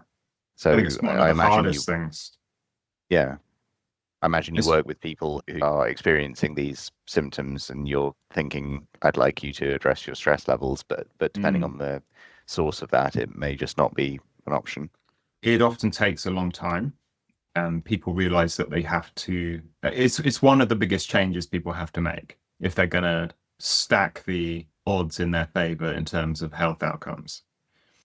[SPEAKER 1] So
[SPEAKER 2] it's one of
[SPEAKER 1] I
[SPEAKER 2] the
[SPEAKER 1] imagine
[SPEAKER 2] hardest things.
[SPEAKER 1] yeah, I imagine you
[SPEAKER 2] It's,
[SPEAKER 1] work with people who are experiencing these symptoms and you're thinking, I'd like you to address your stress levels, but depending
[SPEAKER 2] mm,
[SPEAKER 1] on the source of that, it may just not be an option.
[SPEAKER 2] it often takes a long time, and people realize that they have to. It's one of the biggest changes people have to make if they're going to stack the odds in their favor in terms of health outcomes.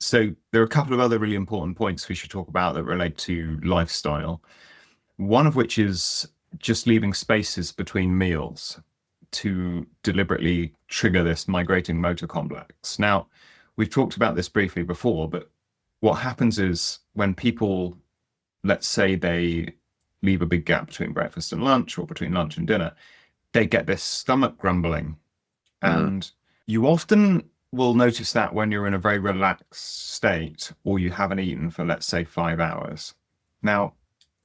[SPEAKER 2] So there are a couple of other really important points we should talk about that relate to lifestyle. One of which is just leaving spaces between meals to deliberately trigger this migrating motor complex. Now, we've talked about this briefly before, but what happens is when people, let's say they leave a big gap between breakfast and lunch or between lunch and dinner, they get this stomach grumbling.
[SPEAKER 1] Mm,
[SPEAKER 2] And you often will notice that when you're in a very relaxed state or you haven't eaten for, let's say, 5 hours. Now,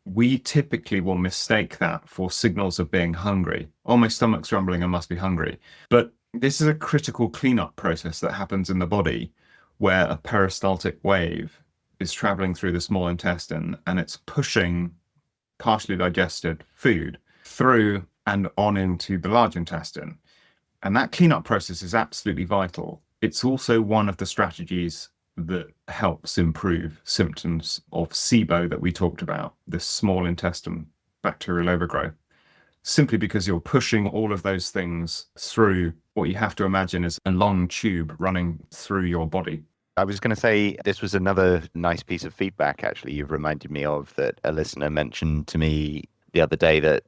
[SPEAKER 2] we typically will mistake that for signals of being hungry. Oh, my stomach's rumbling, I must be hungry. But this is a critical cleanup process that happens in the body where a peristaltic wave is traveling through the small intestine and it's pushing partially digested food through and on into the large intestine. And that cleanup process is absolutely vital. It's also one of the strategies that helps improve symptoms of SIBO that we talked about, this small intestine bacterial overgrowth, simply because you're pushing all of those things through what you have to imagine is a long tube running through your body.
[SPEAKER 1] I was going to say this was another nice piece of feedback, actually, you've reminded me of that a listener mentioned to me the other day that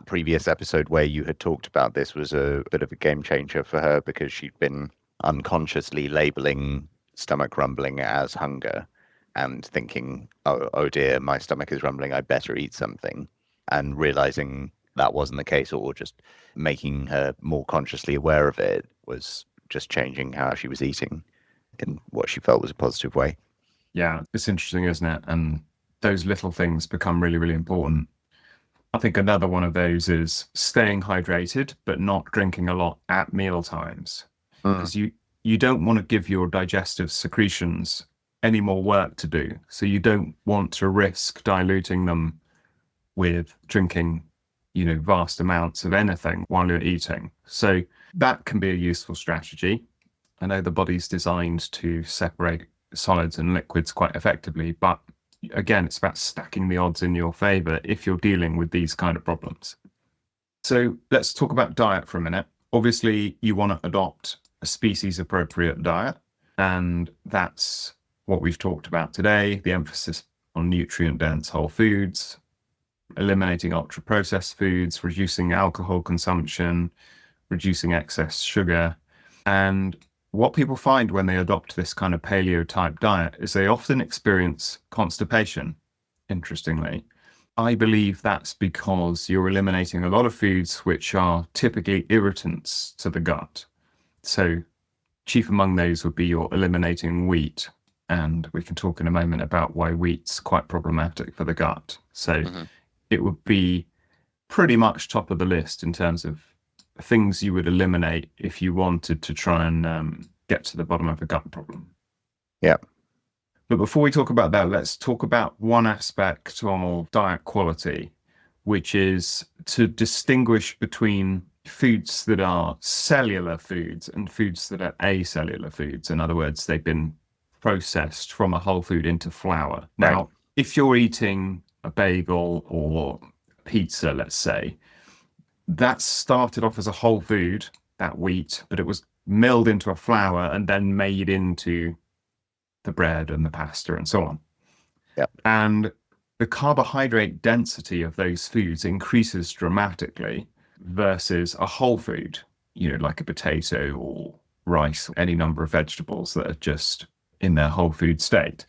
[SPEAKER 1] previous episode where you had talked about this was a bit of a game changer for her because she'd been unconsciously labeling stomach rumbling as hunger and thinking, oh dear, my stomach is rumbling, I better eat something. And realizing that wasn't the case, or just making her more consciously aware of it was just changing how she was eating in what she felt was a positive way.
[SPEAKER 2] Yeah, it's interesting, isn't it? And those little things become really, really important. I think another one of those is staying hydrated, but not drinking a lot at meal times.
[SPEAKER 1] Mm.
[SPEAKER 2] Because you don't want to give your digestive secretions any more work to do. So you don't want to risk diluting them with drinking, vast amounts of anything while you're eating. So that can be a useful strategy. I know the body's designed to separate solids and liquids quite effectively, but again, it's about stacking the odds in your favor if you're dealing with these kind of problems. So let's talk about diet for a minute. Obviously, you want to adopt a species appropriate diet, and that's what we've talked about today, the emphasis on nutrient dense whole foods, eliminating ultra processed foods, reducing alcohol consumption, reducing excess sugar. And what people find when they adopt this kind of paleo type diet is they often experience constipation, interestingly. I believe that's because you're eliminating a lot of foods which are typically irritants to the gut. So, chief among those would be you're eliminating wheat. And we can talk in a moment about why wheat's quite problematic for the gut. So,
[SPEAKER 1] Mm-hmm.
[SPEAKER 2] it would be pretty much top of the list in terms of things you would eliminate if you wanted to try and get to the bottom of a gut problem.
[SPEAKER 1] Yeah.
[SPEAKER 2] But before we talk about that, let's talk about one aspect of diet quality, which is to distinguish between foods that are cellular foods and foods that are acellular foods. In other words, they've been processed from a whole food into flour.
[SPEAKER 1] Right.
[SPEAKER 2] Now, if you're eating a bagel or pizza, let's say, that started off as a whole food, that wheat, but it was milled into a flour and then made into the bread and the pasta and so on.
[SPEAKER 1] Yep.
[SPEAKER 2] And the carbohydrate density of those foods increases dramatically versus a whole food, like a potato or rice, or any number of vegetables that are just in their whole food state.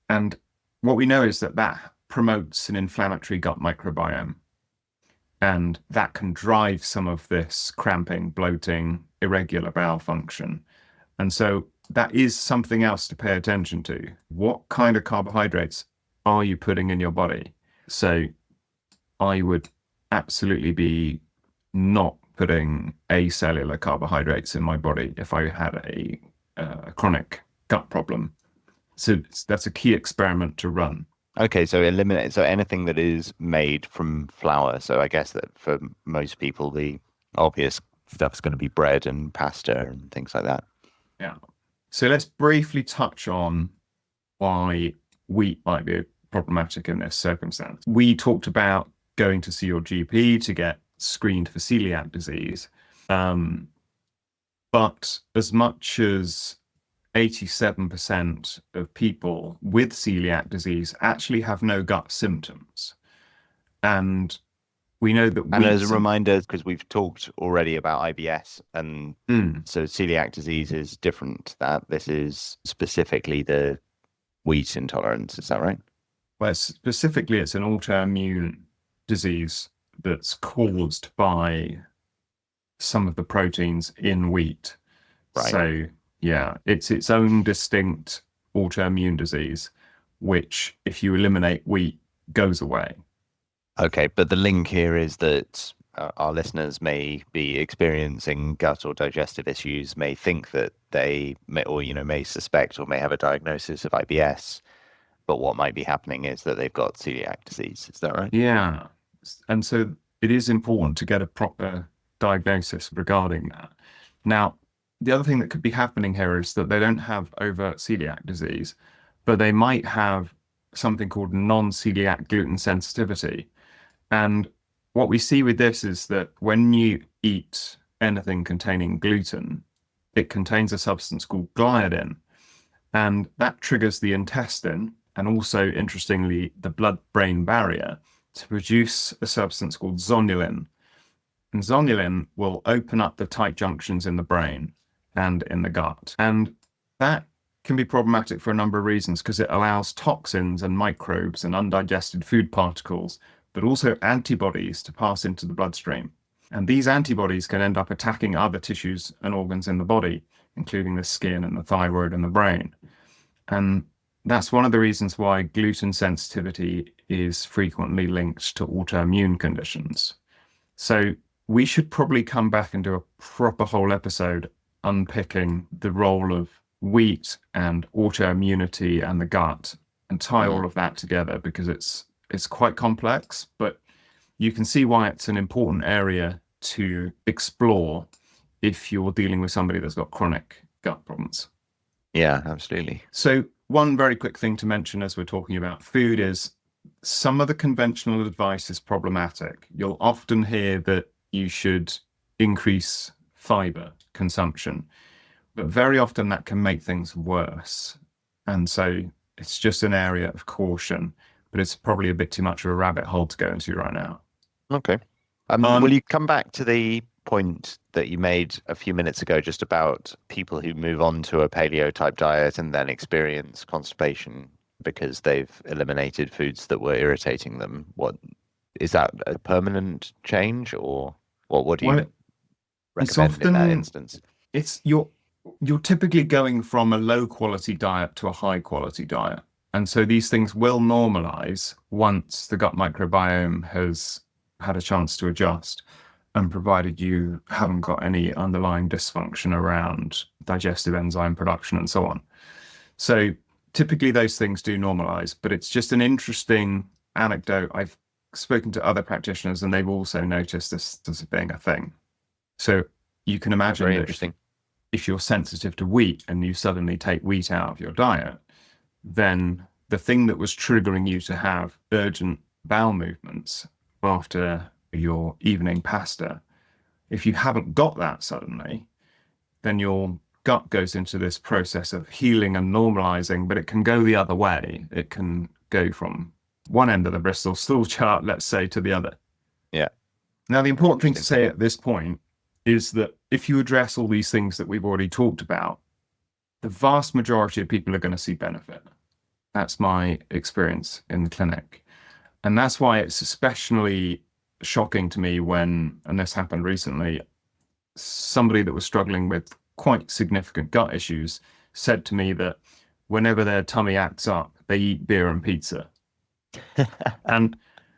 [SPEAKER 2] And what we know is that promotes an inflammatory gut microbiome. And that can drive some of this cramping, bloating, irregular bowel function. And so that is something else to pay attention to. What kind of carbohydrates are you putting in your body? So I would absolutely be not putting acellular carbohydrates in my body if I had a chronic gut problem. So that's a key experiment to run.
[SPEAKER 1] Okay, so anything that is made from flour. So I guess that for most people, the obvious stuff is going to be bread and pasta and things like that.
[SPEAKER 2] Yeah. So let's briefly touch on why wheat might be problematic in this circumstance. We talked about going to see your GP to get screened for celiac disease. But as much as 87% of people with celiac disease actually have no gut symptoms. And we know that
[SPEAKER 1] And as a reminder, because we've talked already about IBS, and so celiac disease is different to that. This is specifically the wheat intolerance. Is that right?
[SPEAKER 2] Well, specifically, it's an autoimmune disease that's caused by some of the proteins in wheat.
[SPEAKER 1] Right.
[SPEAKER 2] So, yeah, it's its own distinct autoimmune disease, which, if you eliminate wheat, goes away.
[SPEAKER 1] Okay, but the link here is that our listeners may be experiencing gut or digestive issues, may think that they may, or may suspect or may have a diagnosis of IBS, but what might be happening is that they've got celiac disease. Is that right?
[SPEAKER 2] Yeah, and so it is important to get a proper diagnosis regarding that. Now, the other thing that could be happening here is that they don't have overt celiac disease, but they might have something called non-celiac gluten sensitivity. And what we see with this is that when you eat anything containing gluten, it contains a substance called gliadin, and that triggers the intestine and also, interestingly, the blood-brain barrier to produce a substance called zonulin. And zonulin will open up the tight junctions in the brain and in the gut. And that can be problematic for a number of reasons, because it allows toxins and microbes and undigested food particles, but also antibodies to pass into the bloodstream. And these antibodies can end up attacking other tissues and organs in the body, including the skin and the thyroid and the brain. And that's one of the reasons why gluten sensitivity is frequently linked to autoimmune conditions. So we should probably come back and do a proper whole episode unpicking the role of wheat and autoimmunity and the gut, and tie all of that together, because it's quite complex, but you can see why it's an important area to explore if you're dealing with somebody that's got chronic gut problems.
[SPEAKER 1] Yeah, absolutely.
[SPEAKER 2] So one very quick thing to mention as we're talking about food is some of the conventional advice is problematic. You'll often hear that you should increase fiber consumption, but very often that can make things worse. And so it's just an area of caution, but it's probably a bit too much of a rabbit hole to go into right now.
[SPEAKER 1] Okay. Will you come back to the point that you made a few minutes ago just about people who move on to a paleo type diet and then experience constipation because they've eliminated foods that were irritating them? What is that, a permanent change, or what do you recommend in that instance?
[SPEAKER 2] It's you're typically going from a low quality diet to a high quality diet. And so these things will normalize once the gut microbiome has had a chance to adjust, and provided you haven't got any underlying dysfunction around digestive enzyme production and so on. So typically those things do normalize, but it's just an interesting anecdote. I've spoken to other practitioners and they've also noticed this as being a thing. So you can imagine that if you're sensitive to wheat and you suddenly take wheat out of your diet, then the thing that was triggering you to have urgent bowel movements after your evening pasta, if you haven't got that suddenly, then your gut goes into this process of healing and normalizing, but it can go the other way. It can go from one end of the Bristol stool chart, let's say, to the other.
[SPEAKER 1] Yeah.
[SPEAKER 2] Now, the important thing to say at this point is that if you address all these things that we've already talked about, the vast majority of people are going to see benefit. That's my experience in the clinic. And that's why it's especially shocking to me when, and this happened recently, somebody that was struggling with quite significant gut issues said to me that whenever their tummy acts up, they eat beer and pizza. And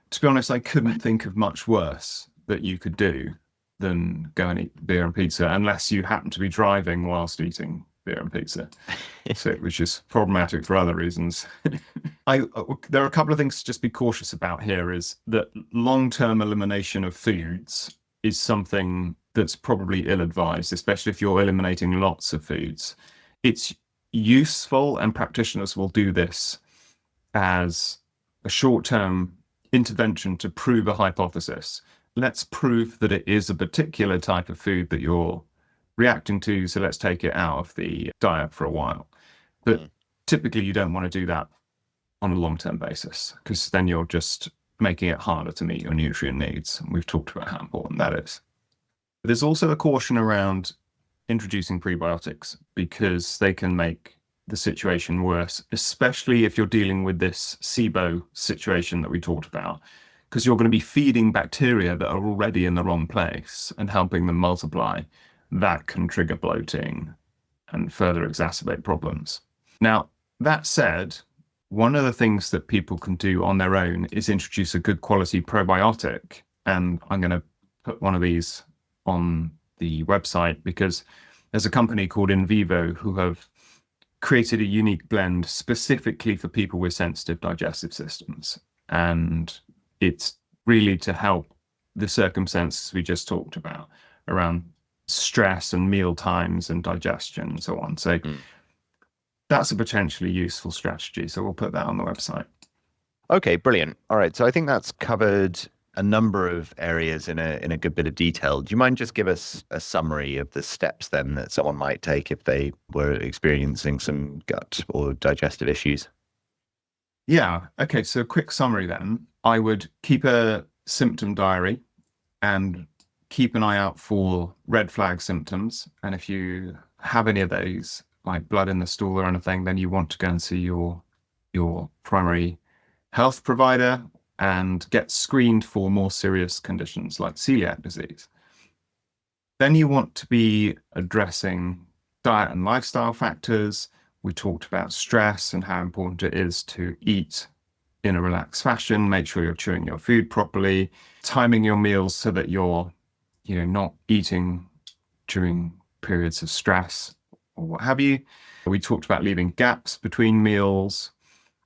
[SPEAKER 2] to be honest, I couldn't think of much worse that you could do than go and eat beer and pizza, unless you happen to be driving whilst eating beer and pizza. So, which is problematic for other reasons. There are a couple of things to just be cautious about here, is that long-term elimination of foods is something that's probably ill-advised, especially if you're eliminating lots of foods. It's useful, and practitioners will do this as a short-term intervention to prove a hypothesis. Let's prove that it is a particular type of food that you're reacting to, so let's take it out of the diet for a while. But typically you don't want to do that on a long-term basis, because then you're just making it harder to meet your nutrient needs. And we've talked about how important that is. But there's also a caution around introducing prebiotics, because they can make the situation worse, especially if you're dealing with this SIBO situation that we talked about, because you're going to be feeding bacteria that are already in the wrong place and helping them multiply. That can trigger bloating and further exacerbate problems. Now, that said, one of the things that people can do on their own is introduce a good quality probiotic. And I'm going to put one of these on the website, because there's a company called In Vivo who have created a unique blend specifically for people with sensitive digestive systems. And it's really to help the circumstances we just talked about around stress and meal times and digestion and so on. So that's a potentially useful strategy. So we'll put that on the website.
[SPEAKER 1] Okay, brilliant. All right. So I think that's covered a number of areas in a good bit of detail. Do you mind just give us a summary of the steps then that someone might take if they were experiencing some gut or digestive issues?
[SPEAKER 2] Yeah. Okay. So a quick summary then. I would keep a symptom diary and keep an eye out for red flag symptoms. And if you have any of those, like blood in the stool or anything, then you want to go and see your primary health provider and get screened for more serious conditions like celiac disease. Then you want to be addressing diet and lifestyle factors. We talked about stress and how important it is to eat in a relaxed fashion, make sure you're chewing your food properly, timing your meals so that you're not eating during periods of stress or what have you. We talked about leaving gaps between meals.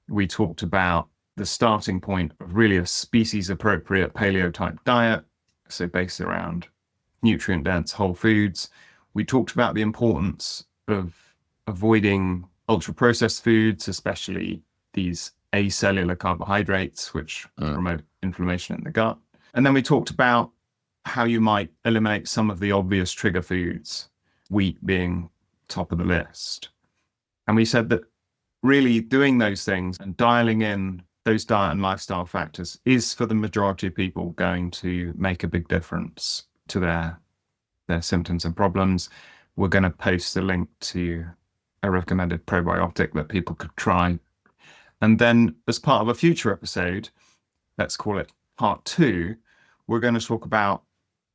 [SPEAKER 2] We talked about the starting point of really a species appropriate paleo type diet, so based around nutrient dense whole foods. We talked about the importance of avoiding ultra processed foods, especially these acellular carbohydrates, which promote inflammation in the gut. And then we talked about how you might eliminate some of the obvious trigger foods, wheat being top of the list. And we said that really doing those things and dialing in those diet and lifestyle factors is, for the majority of people, going to make a big difference to their symptoms and problems. We're going to post a link to a recommended probiotic that people could try. And then as part of a future episode, let's call it part 2, we're going to talk about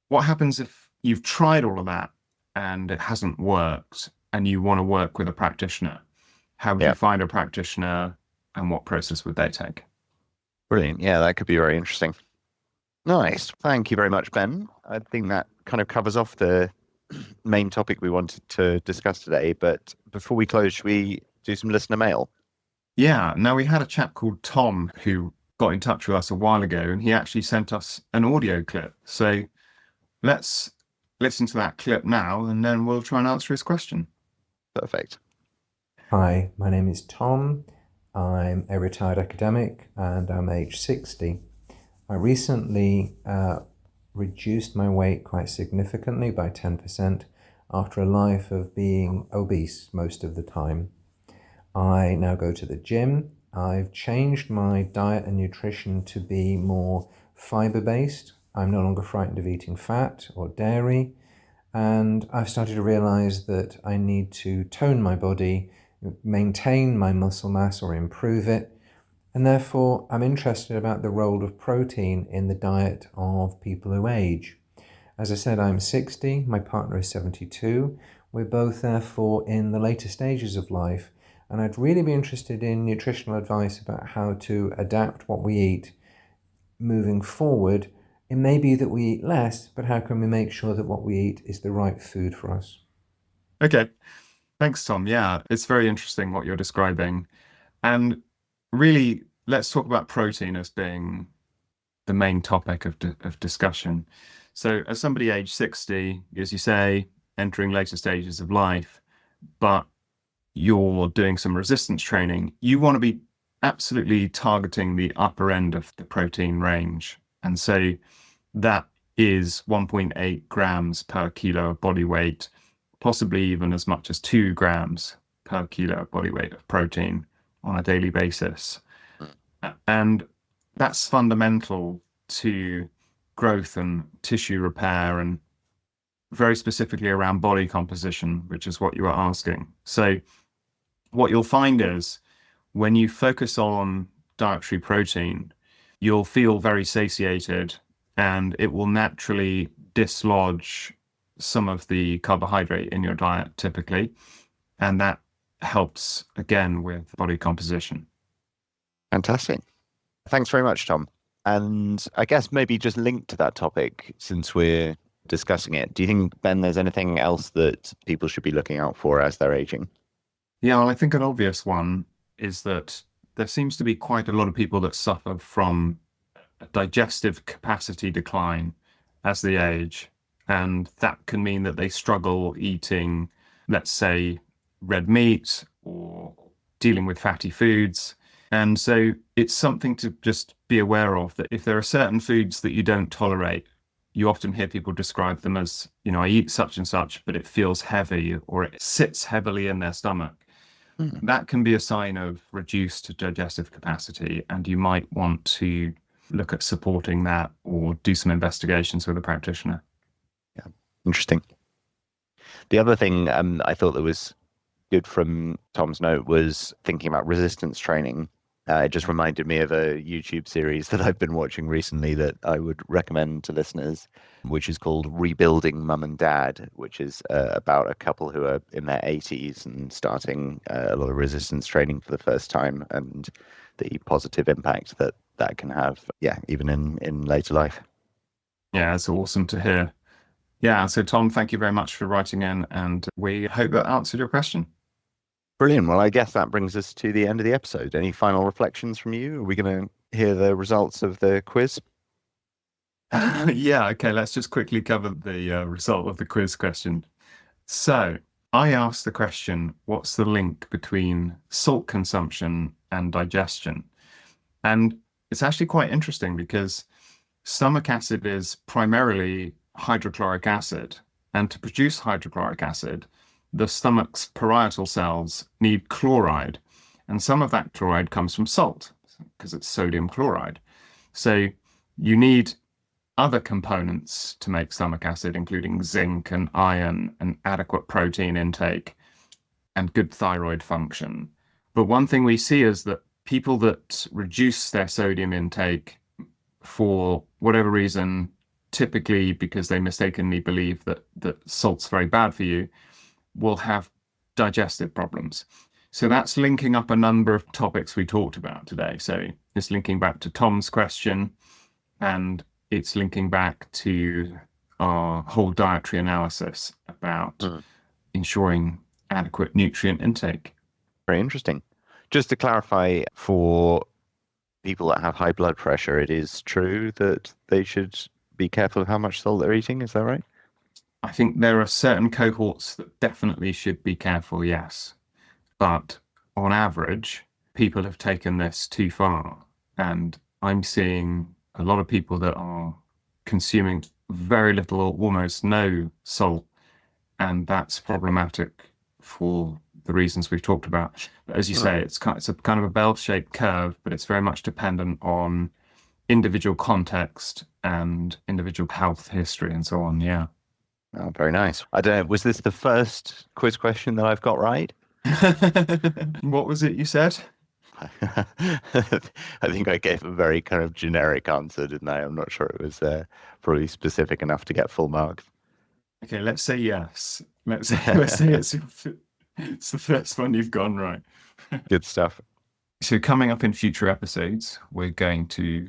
[SPEAKER 2] what happens if you've tried all of that and it hasn't worked and you want to work with a practitioner. How would you find a practitioner and what process would they take?
[SPEAKER 1] Brilliant. Yeah, that could be very interesting. Nice. Thank you very much, Ben. I think that kind of covers off the main topic we wanted to discuss today. But before we close, should we do some listener mail?
[SPEAKER 2] Yeah. Now, we had a chap called Tom who got in touch with us a while ago, and he actually sent us an audio clip. So let's listen to that clip now, and then we'll try and answer his question.
[SPEAKER 1] Perfect.
[SPEAKER 3] Hi, my name is Tom. I'm a retired academic and I'm age 60. I recently reduced my weight quite significantly by 10%. after a life of being obese most of the time. I now go to the gym. I've changed my diet and nutrition to be more fiber-based. I'm no longer frightened of eating fat or dairy. And I've started to realize that I need to tone my body, maintain my muscle mass or improve it. And therefore, I'm interested about the role of protein in the diet of people who age. As I said, I'm 60, my partner is 72. We're both, therefore, in the later stages of life. And I'd really be interested in nutritional advice about how to adapt what we eat moving forward. It may be that we eat less, but how can we make sure that what we eat is the right food for us?
[SPEAKER 2] Okay. Thanks, Tom. Yeah, it's very interesting what you're describing. And really, let's talk about protein as being the main topic of discussion. So, as somebody aged 60, as you say, entering later stages of life, but you're doing some resistance training, you want to be absolutely targeting the upper end of the protein range. And so that is 1.8 grams per kilo of body weight, possibly even as much as 2 grams per kilo of body weight of protein on a daily basis. And that's fundamental to growth and tissue repair, and very specifically around body composition, which is what you are asking. So what you'll find is when you focus on dietary protein, you'll feel very satiated, and it will naturally dislodge some of the carbohydrate in your diet typically. And that helps again with body composition.
[SPEAKER 1] Fantastic. Thanks very much, Tom. And I guess maybe just linked to that topic, since we're discussing it, do you think, Ben, there's anything else that people should be looking out for as they're aging?
[SPEAKER 2] Yeah, well, I think an obvious one is that there seems to be quite a lot of people that suffer from a digestive capacity decline as they age. And that can mean that they struggle eating, let's say, red meat or dealing with fatty foods. And so it's something to just be aware of, that if there are certain foods that you don't tolerate, you often hear people describe them as, I eat such and such, but it feels heavy or it sits heavily in their stomach. That can be a sign of reduced digestive capacity, and you might want to look at supporting that or do some investigations with a practitioner.
[SPEAKER 1] Yeah, interesting. The other thing I thought that was good from Tom's note was thinking about resistance training. It just reminded me of a YouTube series that I've been watching recently that I would recommend to listeners, which is called Rebuilding Mum and Dad, which is about a couple who are in their 80s and starting a lot of resistance training for the first time, and the positive impact that that can have, even in later life.
[SPEAKER 2] Yeah, it's awesome to hear. Yeah, so Tom, thank you very much for writing in, and we hope that answered your question.
[SPEAKER 1] Brilliant. Well, I guess that brings us to the end of the episode. Any final reflections from you? Are we going to hear the results of the quiz?
[SPEAKER 2] Yeah, okay, let's just quickly cover the result of the quiz question. So I asked the question, what's the link between salt consumption and digestion? And it's actually quite interesting because stomach acid is primarily hydrochloric acid. And to produce hydrochloric acid, the stomach's parietal cells need chloride. And some of that chloride comes from salt because it's sodium chloride. So you need other components to make stomach acid, including zinc and iron and adequate protein intake and good thyroid function. But one thing we see is that people that reduce their sodium intake for whatever reason, typically because they mistakenly believe that salt's very bad for you, will have digestive problems. So that's linking up a number of topics we talked about today. So it's linking back to Tom's question, and it's linking back to our whole dietary analysis about ensuring adequate nutrient intake.
[SPEAKER 1] Very interesting. Just to clarify, for people that have high blood pressure, it is true that they should be careful of how much salt they're eating. Is that right?
[SPEAKER 2] I think there are certain cohorts that definitely should be careful, yes. But on average, people have taken this too far. And I'm seeing a lot of people that are consuming very little or almost no salt and that's problematic for the reasons we've talked about. But as you say, it's a kind of a bell-shaped curve, but it's very much dependent on individual context and individual health history and so on. Yeah.
[SPEAKER 1] Oh, very nice. I don't know. Was this the first quiz question that I've got right?
[SPEAKER 2] What was it you said?
[SPEAKER 1] I think I gave a very kind of generic answer, didn't I? I'm not sure it was probably specific enough to get full marks.
[SPEAKER 2] Okay, let's say yes. Let's say it's the first one you've gone right.
[SPEAKER 1] Good stuff.
[SPEAKER 2] So coming up in future episodes, we're going to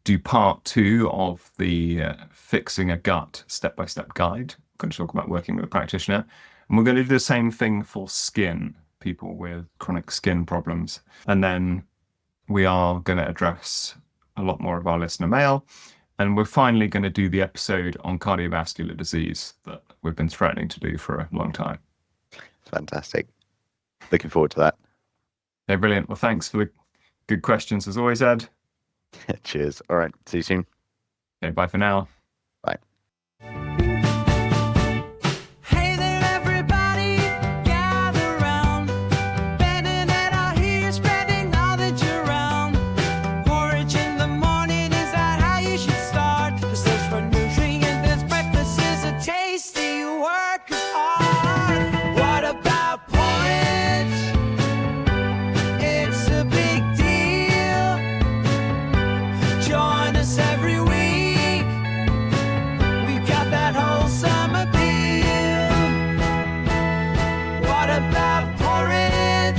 [SPEAKER 2] do part 2 of the Fixing a Gut step-by-step guide. I'm going to talk about working with a practitioner. And we're going to do the same thing for skin, people with chronic skin problems. And then we are going to address a lot more of our listener mail. And we're finally going to do the episode on cardiovascular disease that we've been threatening to do for a long time.
[SPEAKER 1] Fantastic. Looking forward to that.
[SPEAKER 2] Okay, brilliant. Well, thanks for the good questions as always, Ed.
[SPEAKER 1] Cheers. All right. See you soon.
[SPEAKER 2] Okay, bye for now.
[SPEAKER 1] Bye.
[SPEAKER 4] Hey there, everybody, gather round. Ben and Ed are here, spreading knowledge around. Porridge in the morning, is that how you should start? The search for nutrients, breakfast is a tasty work of art. What about porridge? It's a big deal. Join us every week. We've got that wholesome appeal. What about porridge?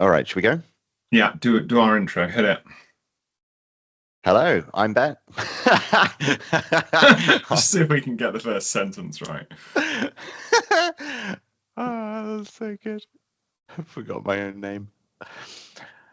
[SPEAKER 1] All right. Should we go?
[SPEAKER 2] Yeah, do our intro. Hit it.
[SPEAKER 1] Hello, I'm Ben.
[SPEAKER 2] Just see if we can get the first sentence right.
[SPEAKER 1] Oh, that's so good. I forgot my own name.